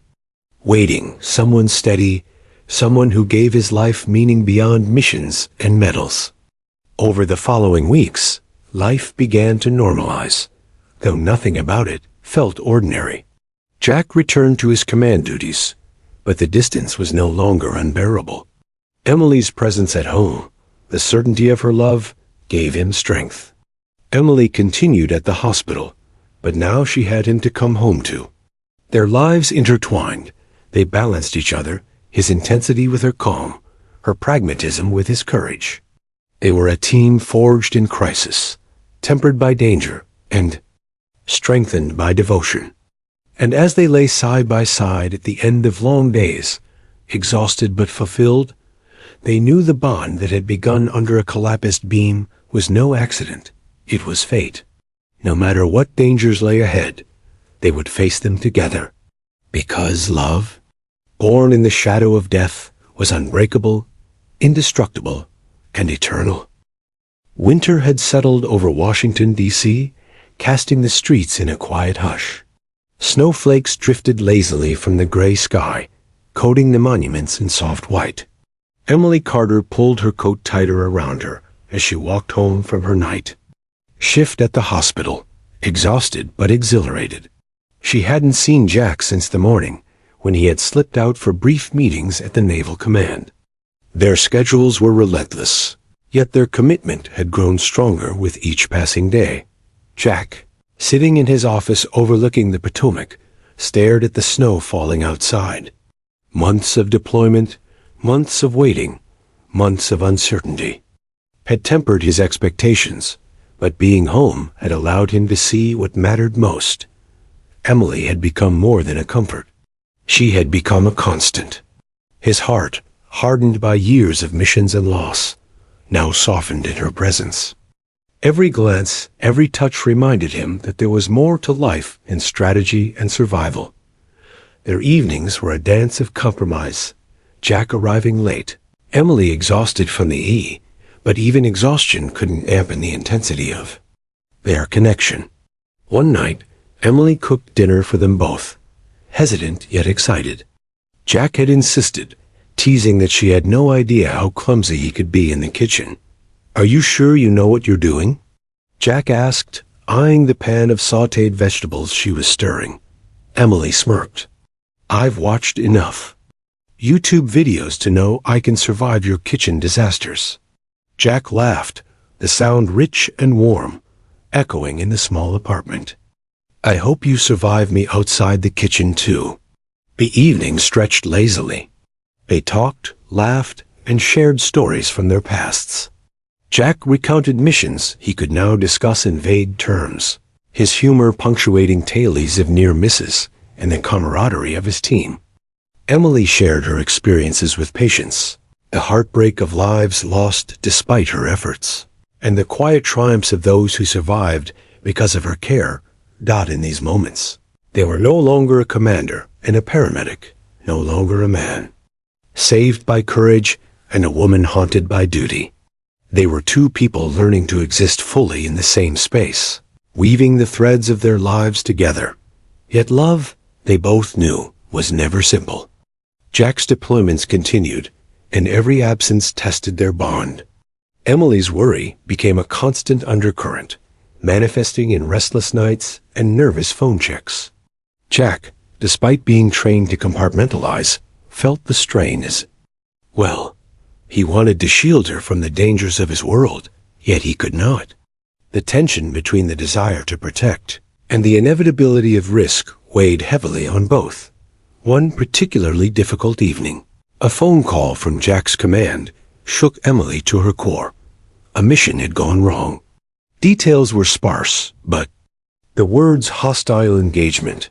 waiting, someone steady, someone who gave his life meaning beyond missions and medals. Over the following weeks, life began to normalize, though nothing about it felt ordinary. Jack returned to his command duties, but the distance was no longer unbearable. Emily's presence at home, the certainty of her love, gave him strength. Emily continued at the hospital, but now she had him to come home to. Their lives intertwined. They balanced each other, his intensity with her calm, her pragmatism with his courage. They were a team forged in crisis, tempered by danger, and strengthened by devotion. And as they lay side by side at the end of long days, exhausted but fulfilled, they knew the bond that had begun under a collapsed beam was no accident. It was fate. No matter what dangers lay ahead, they would face them together. Because love, born in the shadow of death, was unbreakable, indestructible, and eternal. Winter had settled over Washington, D.C., casting the streets in a quiet hush. Snowflakes drifted lazily from the gray sky, coating the monuments in soft white. Emily Carter pulled her coat tighter around her as she walked home from her night shift at the hospital, exhausted but exhilarated. She hadn't seen Jack since the morning, when he had slipped out for brief meetings at the Naval Command. Their schedules were relentless, yet their commitment had grown stronger with each passing day. Jack, sitting in his office overlooking the Potomac, stared at the snow falling outside. Months of deployment, months of waiting, months of uncertainty had tempered his expectations, but being home had allowed him to see what mattered most. Emily had become more than a comfort. She had become a constant. His heart, hardened by years of missions and loss, now softened in her presence. Every glance, every touch reminded him that there was more to life than strategy and survival. Their evenings were a dance of compromise, Jack arriving late, Emily exhausted from the E, but even exhaustion couldn't dampen the intensity of their connection. One night, Emily cooked dinner for them both, hesitant yet excited. Jack had insisted, teasing that she had no idea how clumsy he could be in the kitchen. "Are you sure you know what you're doing?" Jack asked, eyeing the pan of sautéed vegetables she was stirring. Emily smirked. "I've watched enough." YouTube videos to know I can survive your kitchen disasters." Jack laughed, the sound rich and warm, echoing in the small apartment. "I hope you survive me outside the kitchen too." The evening stretched lazily. They talked, laughed, and shared stories from their pasts. Jack recounted missions he could now discuss in vague terms, his humor punctuating tales of near misses and the camaraderie of his team. Emily shared her experiences with patience, the heartbreak of lives lost despite her efforts, and the quiet triumphs of those who survived because of her care. In these moments, they were no longer a commander and a paramedic, no longer a man saved by courage and a woman haunted by duty. They were two people learning to exist fully in the same space, weaving the threads of their lives together. Yet love, they both knew, was never simple. Jack's deployments continued, and every absence tested their bond. Emily's worry became a constant undercurrent, manifesting in restless nights and nervous phone checks. Jack, despite being trained to compartmentalize, felt the strain as well. He wanted to shield her from the dangers of his world, yet he could not. The tension between the desire to protect and the inevitability of risk weighed heavily on both. One particularly difficult evening, a phone call from Jack's command shook Emily to her core. A mission had gone wrong. Details were sparse, but the words hostile engagement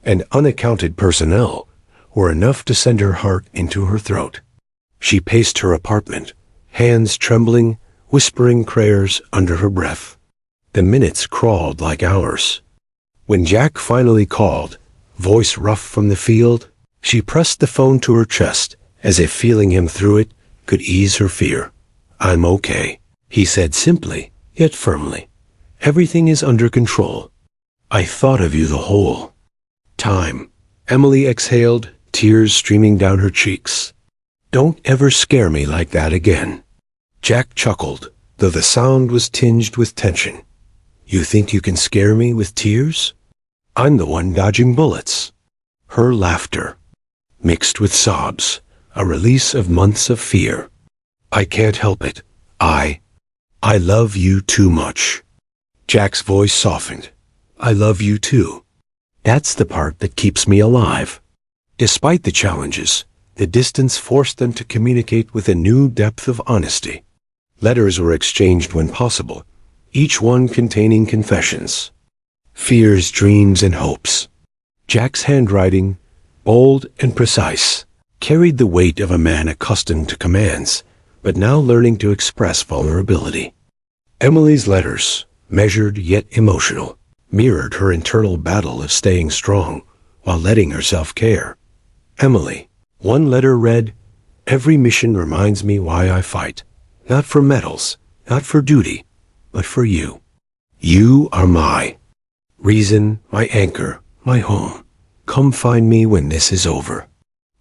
and unaccounted personnel were enough to send her heart into her throat. She paced her apartment, hands trembling, whispering prayers under her breath. The minutes crawled like hours. When Jack finally called, voice rough from the field, she pressed the phone to her chest, as if feeling him through it could ease her fear. "I'm okay," he said simply, yet firmly. "Everything is under control. I thought of you the whole time." Emily exhaled, tears streaming down her cheeks. "Don't ever scare me like that again." Jack chuckled, though the sound was tinged with tension. "You think you can scare me with tears? I'm the one dodging bullets." Her laughter, mixed with sobs, a release of months of fear. "I can't help it. I love you too much." Jack's voice softened. "I love you too. That's the part that keeps me alive." Despite the challenges, the distance forced them to communicate with a new depth of honesty. Letters were exchanged when possible, each one containing confessions, fears, dreams, and hopes. Jack's handwriting, bold and precise, carried the weight of a man accustomed to commands, but now learning to express vulnerability. Emily's letters, measured yet emotional, mirrored her internal battle of staying strong while letting herself care. Emily, one letter read, "Every mission reminds me why I fight. Not for medals, not for duty, but for you. You are my reason, my anchor, my home. Come find me when this is over."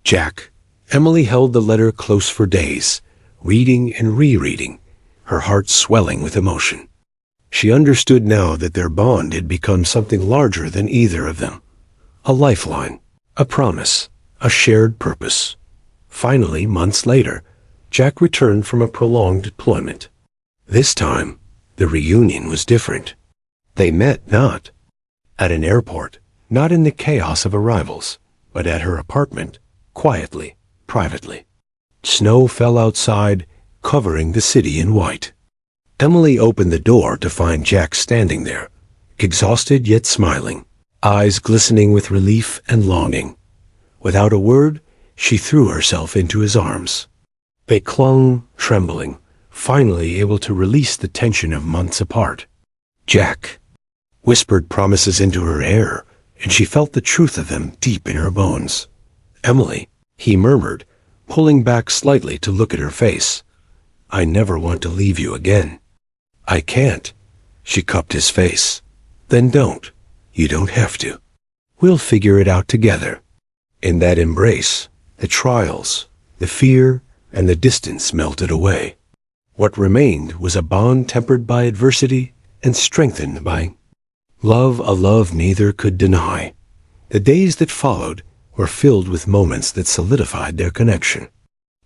Jack. Emily held the letter close for days, reading and rereading, her heart swelling with emotion. She understood now that their bond had become something larger than either of them. A lifeline, a promise, a shared purpose. Finally, months later, Jack returned from a prolonged deployment. This time, the reunion was different. They met not at an airport, not in the chaos of arrivals, but at her apartment, quietly, privately. Snow fell outside, covering the city in white. Emily opened the door to find Jack standing there, exhausted yet smiling, eyes glistening with relief and longing. Without a word, she threw herself into his arms. They clung, trembling, finally able to release the tension of months apart. Jack whispered promises into her ear, and she felt the truth of them deep in her bones. "Emily," he murmured, pulling back slightly to look at her face. "I never want to leave you again." "I can't." She cupped his face. "Then don't. You don't have to. We'll figure it out together." In that embrace, the trials, the fear, and the distance melted away. What remained was a bond tempered by adversity and strengthened by love, a love neither could deny. The days that followed, were filled with moments that solidified their connection.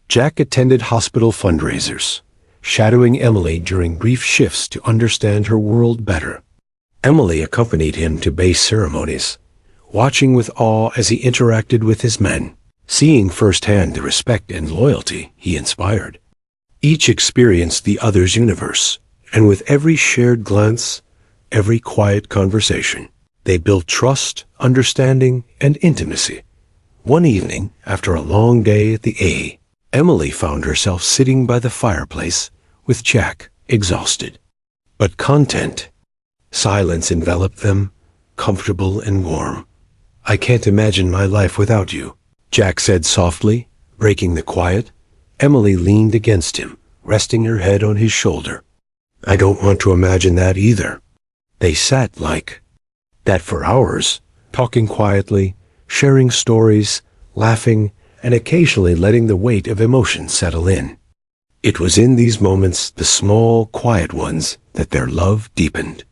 Jack attended hospital fundraisers, shadowing Emily during brief shifts to understand her world better. Emily accompanied him to base ceremonies, watching with awe as he interacted with his men, seeing firsthand the respect and loyalty he inspired. Each experienced the other's universe, and with every shared glance, every quiet conversation, they built trust, understanding, and intimacy. One evening, after a long day at the A, Emily found herself sitting by the fireplace with Jack, exhausted, but content. Silence enveloped them, comfortable and warm. "I can't imagine my life without you," Jack said softly, breaking the quiet. Emily leaned against him, resting her head on his shoulder. "I don't want to imagine that either." They sat like that for hours, talking quietly, sharing stories, laughing, and occasionally letting the weight of emotion settle in. It was in these moments, the small, quiet ones, that their love deepened.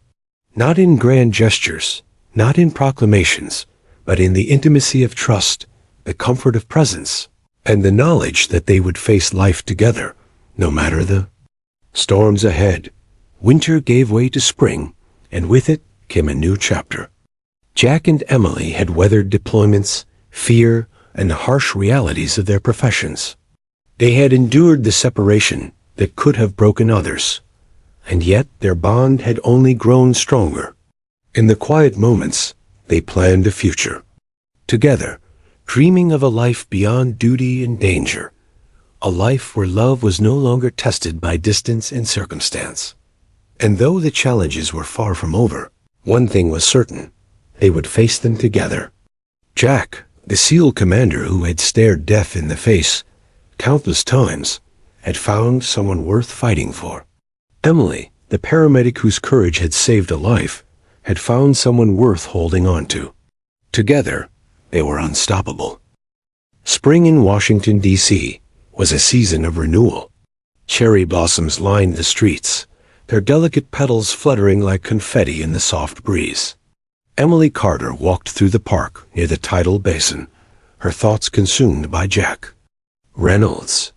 Not in grand gestures, not in proclamations, but in the intimacy of trust, the comfort of presence, and the knowledge that they would face life together, no matter the storms ahead. Winter gave way to spring, and with it came a new chapter. Jack and Emily had weathered deployments, fear, and the harsh realities of their professions. They had endured the separation that could have broken others, and yet their bond had only grown stronger. In the quiet moments, they planned a future. Together, dreaming of a life beyond duty and danger, a life where love was no longer tested by distance and circumstance. And though the challenges were far from over, one thing was certain: they would face them together. Jack, the SEAL commander who had stared death in the face countless times, had found someone worth fighting for. Emily, the paramedic whose courage had saved a life, had found someone worth holding on to. Together, they were unstoppable. Spring in Washington, D.C. was a season of renewal. Cherry blossoms lined the streets, their delicate petals fluttering like confetti in the soft breeze. Emily Carter walked through the park near the tidal basin, her thoughts consumed by Jack Reynolds.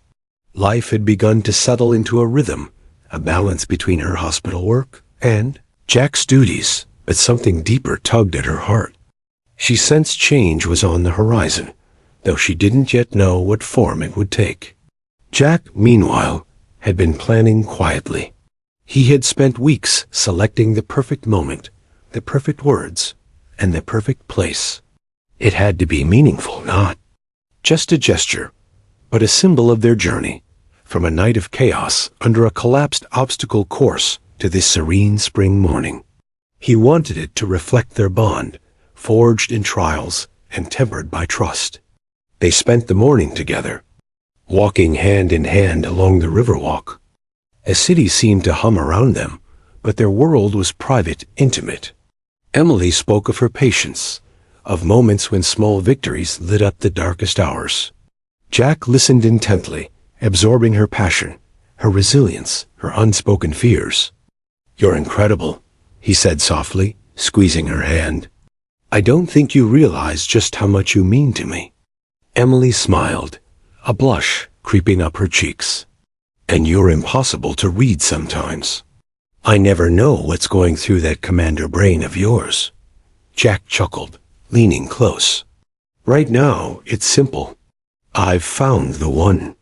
Life had begun to settle into a rhythm, a balance between her hospital work and Jack's duties, but something deeper tugged at her heart. She sensed change was on the horizon, though she didn't yet know what form it would take. Jack, meanwhile, had been planning quietly. He had spent weeks selecting the perfect moment, the perfect words, and the perfect place. It had to be meaningful, not just a gesture, but a symbol of their journey, from a night of chaos under a collapsed obstacle course to this serene spring morning. He wanted it to reflect their bond, forged in trials and tempered by trust. They spent the morning together, walking hand in hand along the Riverwalk. A city seemed to hum around them, but their world was private, intimate. Emily spoke of her patience, of moments when small victories lit up the darkest hours. Jack listened intently, absorbing her passion, her resilience, her unspoken fears. "You're incredible," he said softly, squeezing her hand. "I don't think you realize just how much you mean to me." Emily smiled, a blush creeping up her cheeks. "And you're impossible to read sometimes. I never know what's going through that commander brain of yours." Jack chuckled, leaning close. "Right now, it's simple. I've found the one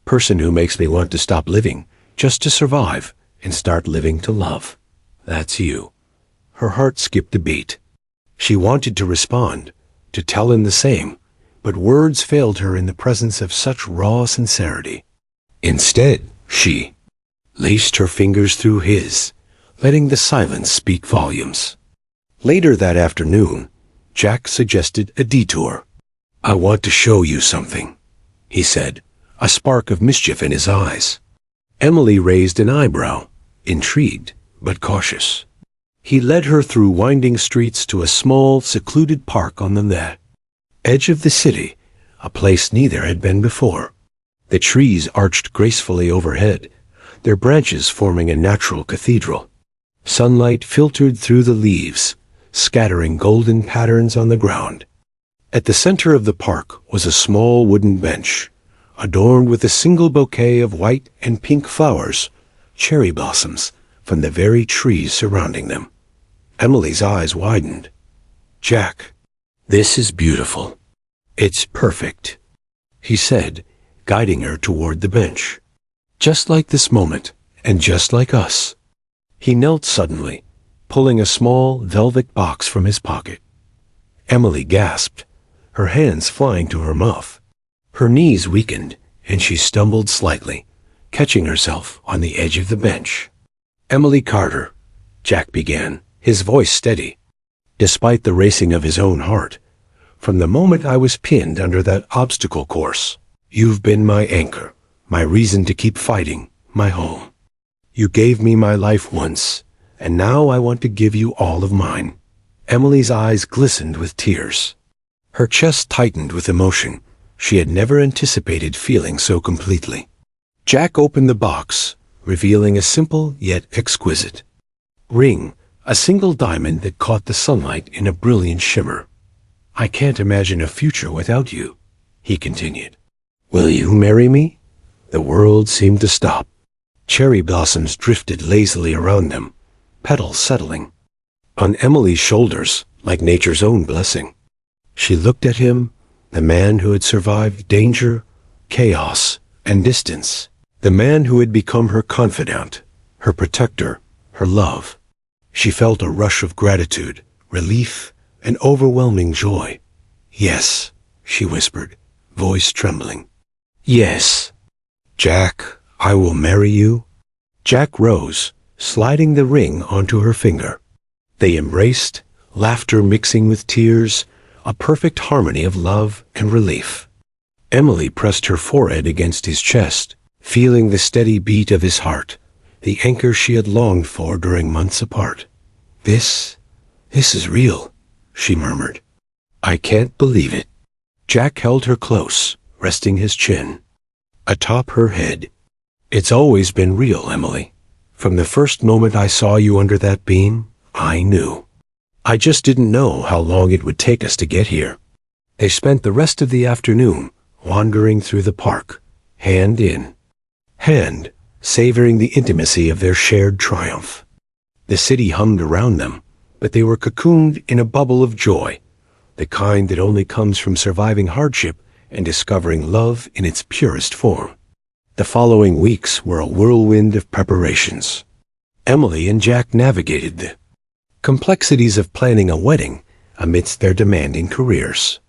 person who makes me want to stop living just to survive and start living to love. That's you." Her heart skipped a beat. She wanted to respond, to tell him the same, but words failed her in the presence of such raw sincerity. Instead, she laced her fingers through his, letting the silence speak volumes. Later that afternoon, Jack suggested a detour. "I want to show you something," he said, a spark of mischief in his eyes. Emily raised an eyebrow, intrigued but cautious. He led her through winding streets to a small, secluded park on the edge of the city, a place neither had been before. The trees arched gracefully overhead, their branches forming a natural cathedral. Sunlight filtered through the leaves, scattering golden patterns on the ground. At the center of the park was a small wooden bench, adorned with a single bouquet of white and pink flowers, cherry blossoms, from the very trees surrounding them. Emily's eyes widened. "Jack, this is beautiful. It's perfect," he said, guiding her toward the bench. "Just like this moment, and just like us." He knelt suddenly, pulling a small velvet box from his pocket. Emily gasped, her hands flying to her mouth. Her knees weakened, and she stumbled slightly, catching herself on the edge of the bench. "Emily Carter," Jack began, his voice steady, despite the racing of his own heart. "From the moment I was pinned under that obstacle course, you've been my anchor, my reason to keep fighting, my home. You gave me my life once, and now I want to give you all of mine." Emily's eyes glistened with tears. Her chest tightened with emotion. She had never anticipated feeling so completely. Jack opened the box, revealing a simple yet exquisite ring, a single diamond that caught the sunlight in a brilliant shimmer. "I can't imagine a future without you," he continued. "Will you marry me?" The world seemed to stop. Cherry blossoms drifted lazily around them, petals settling on Emily's shoulders like nature's own blessing. She looked at him, the man who had survived danger, chaos, and distance, the man who had become her confidant, her protector, her love. She felt a rush of gratitude, relief, and overwhelming joy. "Yes," she whispered, voice trembling. "Yes. Jack, I will marry you." Jack rose, sliding the ring onto her finger. They embraced, laughter mixing with tears, a perfect harmony of love and relief. Emily pressed her forehead against his chest, feeling the steady beat of his heart, the anchor she had longed for during months apart. This is real," she murmured. "I can't believe it." Jack held her close, resting his chin atop her head. "It's always been real, Emily. From the first moment I saw you under that beam, I knew. I just didn't know how long it would take us to get here." They spent the rest of the afternoon wandering through the park, hand in hand, savoring the intimacy of their shared triumph. The city hummed around them, but they were cocooned in a bubble of joy, the kind that only comes from surviving hardship and discovering love in its purest form. The following weeks were a whirlwind of preparations. Emily and Jack navigated the complexities of planning a wedding amidst their demanding careers.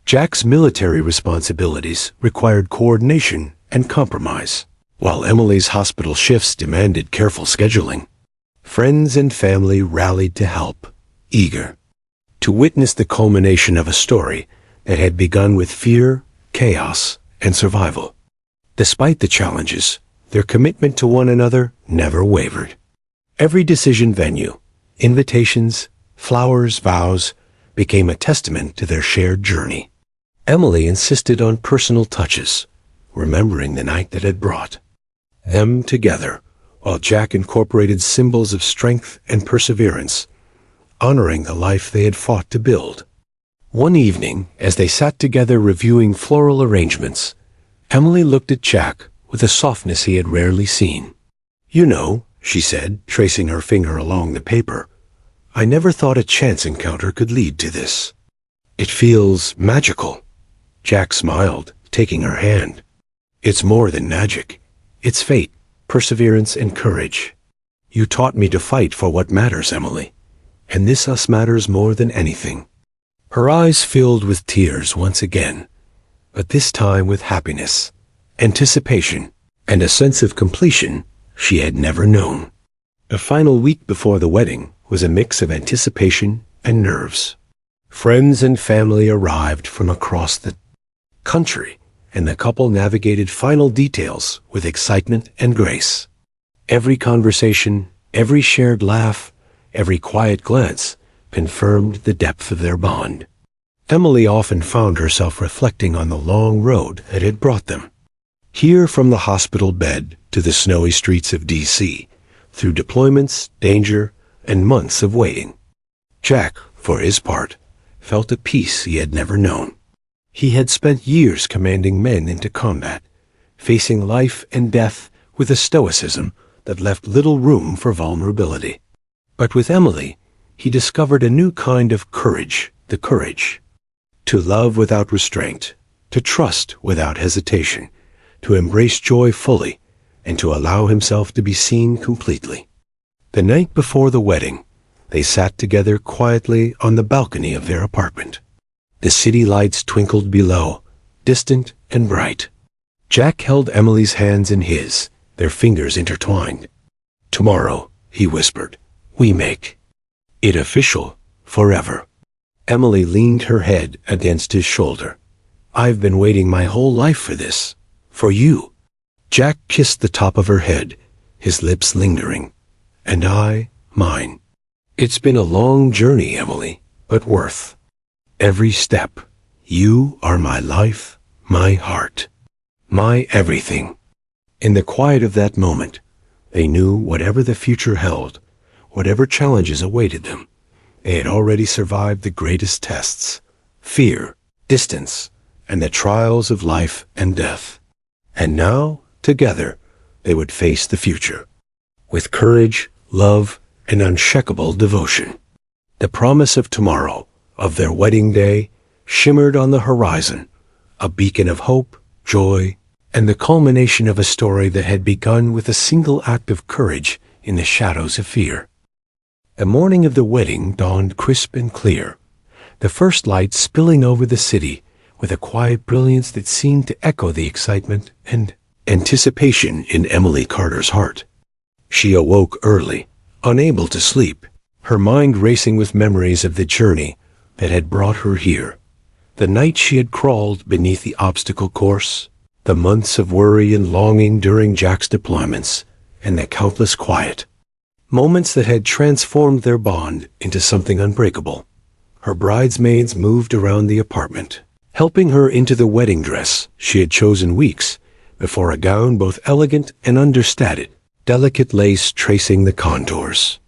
Jack's military responsibilities required coordination and compromise, while Emily's hospital shifts demanded careful scheduling. Friends and family rallied to help, eager to witness the culmination of a story that had begun with fear, chaos, and survival. Despite the challenges, their commitment to one another never wavered. Every decision venue, invitations, flowers, vows, became a testament to their shared journey. Emily insisted on personal touches, remembering the night that had brought them together, while Jack incorporated symbols of strength and perseverance, honoring the life they had fought to build. One evening, as they sat together reviewing floral arrangements, Emily looked at Jack with a softness he had rarely seen. "You know," she said, tracing her finger along the paper, "I never thought a chance encounter could lead to this. It feels magical." Jack smiled, taking her hand. "It's more than magic. It's fate, perseverance, and courage. You taught me to fight for what matters, Emily, and this us matters more than anything." Her eyes filled with tears once again, but this time with happiness, anticipation, and a sense of completion she had never known. The final week before the wedding was a mix of anticipation and nerves. Friends and family arrived from across the country, and the couple navigated final details with excitement and grace. Every conversation, every shared laugh, every quiet glance confirmed the depth of their bond. Emily often found herself reflecting on the long road that had brought them. Here from the hospital bed to the snowy streets of D.C., through deployments, danger, and months of waiting. Jack, for his part, felt a peace he had never known. He had spent years commanding men into combat, facing life and death with a stoicism that left little room for vulnerability. But with Emily, he discovered a new kind of courage, the courage to love without restraint, to trust without hesitation, to embrace joy fully, and to allow himself to be seen completely. The night before the wedding, they sat together quietly on the balcony of their apartment. The city lights twinkled below, distant and bright. Jack held Emily's hands in his, their fingers intertwined. "Tomorrow," he whispered, "we make it official forever." Emily leaned her head against his shoulder. "I've been waiting my whole life for this. For you." Jack kissed the top of her head, his lips lingering. "And I, mine. It's been a long journey, Emily, but worth every step. You are my life, my heart, my everything." In the quiet of that moment, they knew whatever the future held, whatever challenges awaited them, they had already survived the greatest tests: fear, distance, and the trials of life and death. And now, together, they would face the future with courage, love, and unshakable devotion. The promise of tomorrow, of their wedding day, shimmered on the horizon, a beacon of hope, joy, and the culmination of a story that had begun with a single act of courage in the shadows of fear. The morning of the wedding dawned crisp and clear, the first light spilling over the city with a quiet brilliance that seemed to echo the excitement and anticipation in Emily Carter's heart. She awoke early, unable to sleep, her mind racing with memories of the journey that had brought her here, the night she had crawled beneath the obstacle course, the months of worry and longing during Jack's deployments, and the countless quiet moments that had transformed their bond into something unbreakable. Her bridesmaids moved around the apartment, helping her into the wedding dress she had chosen weeks before, a gown both elegant and understated, delicate lace tracing the contours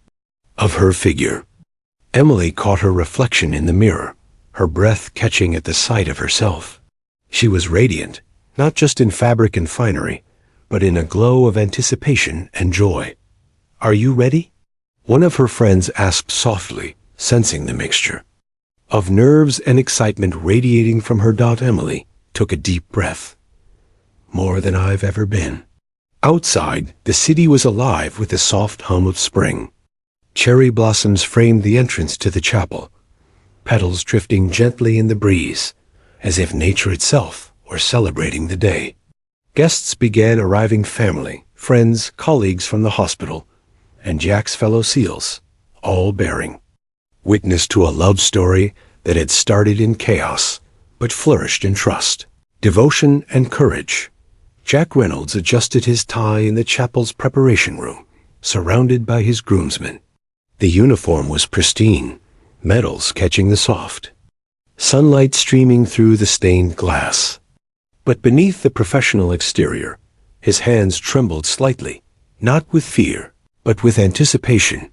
of her figure. Emily caught her reflection in the mirror, her breath catching at the sight of herself. She was radiant, not just in fabric and finery, but in a glow of anticipation and joy. "Are you ready?" one of her friends asked softly, sensing the mixture of nerves and excitement radiating from her. Emily took a deep breath. "More than I've ever been." Outside, the city was alive with the soft hum of spring. Cherry blossoms framed the entrance to the chapel, petals drifting gently in the breeze, as if nature itself were celebrating the day. Guests began arriving: family, friends, colleagues from the hospital, and Jack's fellow SEALs, all bearing witness to a love story that had started in chaos, but flourished in trust, devotion, and courage. Jack Reynolds adjusted his tie in the chapel's preparation room, surrounded by his groomsmen. The uniform was pristine, medals catching the soft sunlight streaming through the stained glass. But beneath the professional exterior, his hands trembled slightly, not with fear, but with anticipation.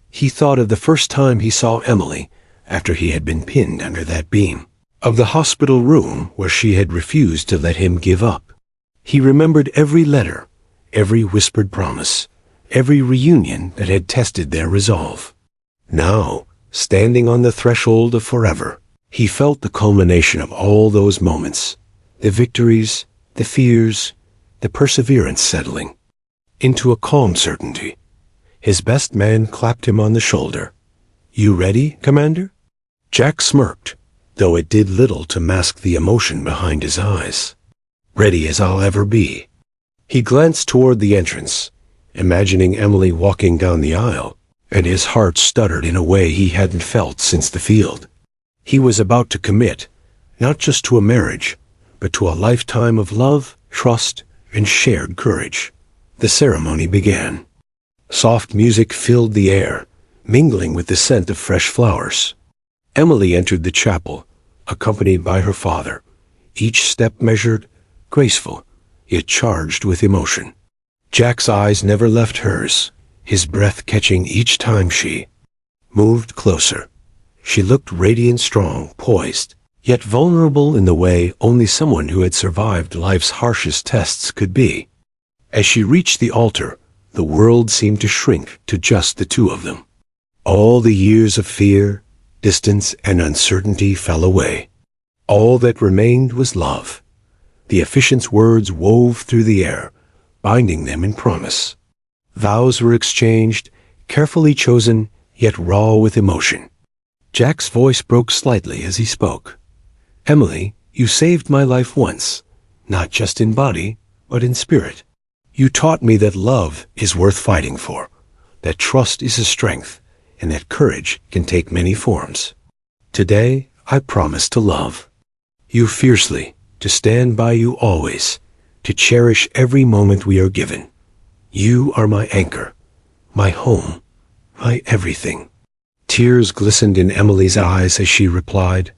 He thought of the first time he saw Emily after he had been pinned under that beam, of the hospital room where she had refused to let him give up. He remembered every letter, every whispered promise, every reunion that had tested their resolve. Now, standing on the threshold of forever, he felt the culmination of all those moments, the victories, the fears, the perseverance settling into a calm certainty. His best man clapped him on the shoulder. "You ready, Commander?" Jack smirked, though it did little to mask the emotion behind his eyes. "Ready as I'll ever be." He glanced toward the entrance, imagining Emily walking down the aisle, and his heart stuttered in a way he hadn't felt since the field. He was about to commit, not just to a marriage, but to a lifetime of love, trust, and shared courage. The ceremony began. Soft music filled the air, mingling with the scent of fresh flowers. Emily entered the chapel, accompanied by her father, each step measured, graceful, yet charged with emotion. Jack's eyes never left hers, his breath catching each time she moved closer. She looked radiant, strong, poised, yet vulnerable in the way only someone who had survived life's harshest tests could be. As she reached the altar, the world seemed to shrink to just the two of them. All the years of fear, distance, and uncertainty fell away. All that remained was love. The officiant's words wove through the air, binding them in promise. Vows were exchanged, carefully chosen, yet raw with emotion. Jack's voice broke slightly as he spoke. "Emily, you saved my life once, not just in body, but in spirit. You taught me that love is worth fighting for, that trust is a strength, and that courage can take many forms. Today, I promise to love you fiercely, to stand by you always, to cherish every moment we are given. You are my anchor, my home, my everything." Tears glistened in Emily's eyes as she replied,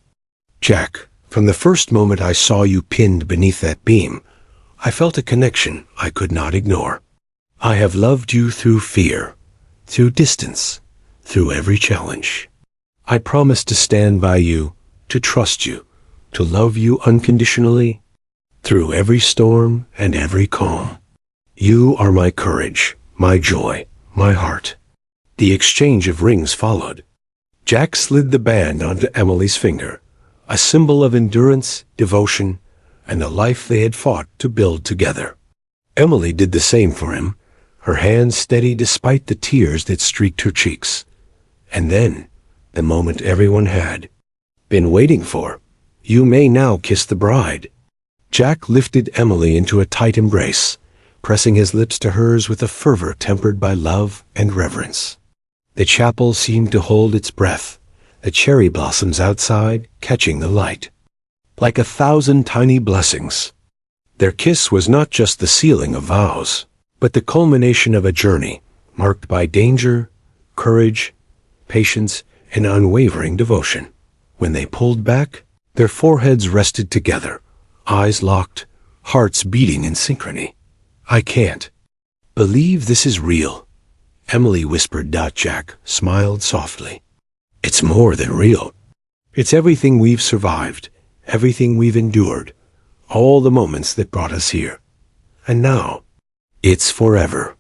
"Jack, from the first moment I saw you pinned beneath that beam, I felt a connection I could not ignore. I have loved you through fear, through distance, through every challenge. I promise to stand by you, to trust you, to love you unconditionally, through every storm and every calm. You are my courage, my joy, my heart." The exchange of rings followed. Jack slid the band onto Emily's finger, a symbol of endurance, devotion, and the life they had fought to build together. Emily did the same for him, her hand steady despite the tears that streaked her cheeks. And then, the moment everyone had been waiting for, "You may now kiss the bride." Jack lifted Emily into a tight embrace, pressing his lips to hers with a fervor tempered by love and reverence. The chapel seemed to hold its breath, the cherry blossoms outside catching the light. Like 1,000 tiny blessings. Their kiss was not just the sealing of vows, but the culmination of a journey marked by danger, courage, patience, and unwavering devotion. When they pulled back, their foreheads rested together, eyes locked, hearts beating in synchrony. "I can't believe this is real," Emily whispered. Jack smiled softly. "It's more than real. It's everything we've survived, everything we've endured, all the moments that brought us here. And now, it's forever."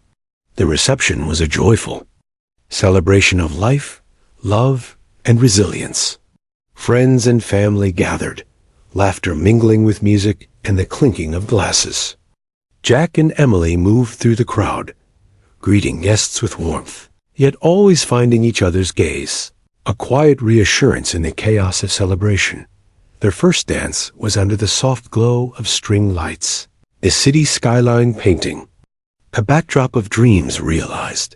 The reception was a joyful celebration of life, love, and resilience. Friends and family gathered, laughter mingling with music and the clinking of glasses. Jack and Emily moved through the crowd, greeting guests with warmth, yet always finding each other's gaze, a quiet reassurance in the chaos of celebration. Their first dance was under the soft glow of string lights, the city skyline painting, a backdrop of dreams realized.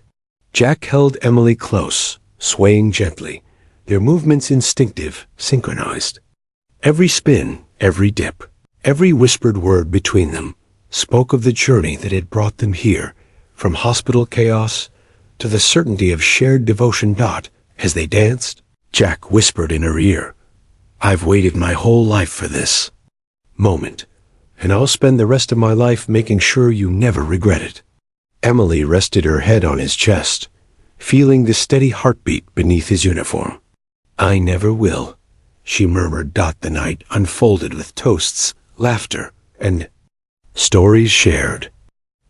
Jack held Emily close, swaying gently, their movements instinctive, synchronized. Every spin, every dip, every whispered word between them spoke of the journey that had brought them here, from hospital chaos to the certainty of shared devotion. As they danced, Jack whispered in her ear, "I've waited my whole life for this moment, and I'll spend the rest of my life making sure you never regret it." Emily rested her head on his chest, feeling the steady heartbeat beneath his uniform. "I never will," she murmured. The night unfolded with toasts, laughter, and stories shared.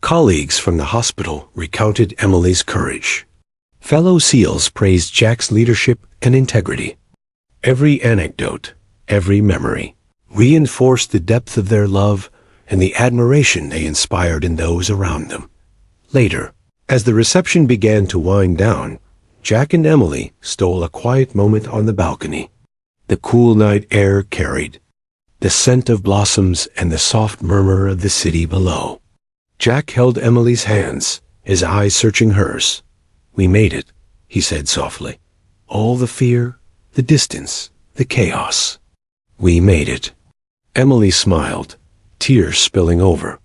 Colleagues from the hospital recounted Emily's courage. Fellow SEALs praised Jack's leadership and integrity. Every anecdote, every memory, reinforced the depth of their love and the admiration they inspired in those around them. Later, as the reception began to wind down, Jack and Emily stole a quiet moment on the balcony. The cool night air carried the scent of blossoms and the soft murmur of the city below. Jack held Emily's hands, his eyes searching hers. "We made it," he said softly. "All the fear, the distance, the chaos. We made it." Emily smiled, tears spilling over.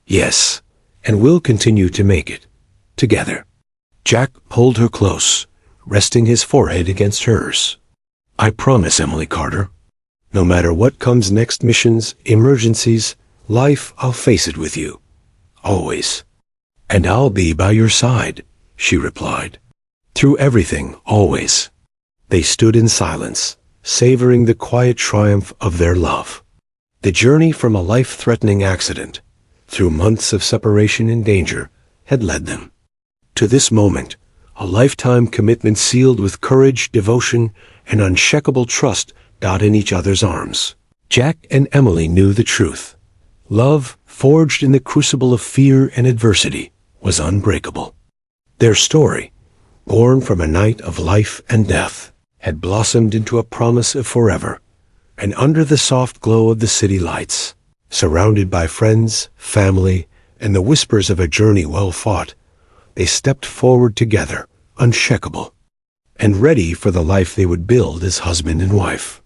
"Yes, and we'll continue to make it, together." Jack pulled her close, resting his forehead against hers. "I promise, Emily Carter. No matter what comes next, missions, emergencies, life, I'll face it with you. Always. And I'll be by your side," she replied. "Through everything, always." They stood in silence, savoring the quiet triumph of their love. The journey from a life-threatening accident, through months of separation and danger, had led them to this moment, a lifetime commitment sealed with courage, devotion, and unshakable trust got in each other's arms. Jack and Emily knew the truth. Love, forged in the crucible of fear and adversity, was unbreakable. Their story, born from a night of life and death, had blossomed into a promise of forever. And under the soft glow of the city lights, surrounded by friends, family, and the whispers of a journey well fought, they stepped forward together, unshakable, and ready for the life they would build as husband and wife.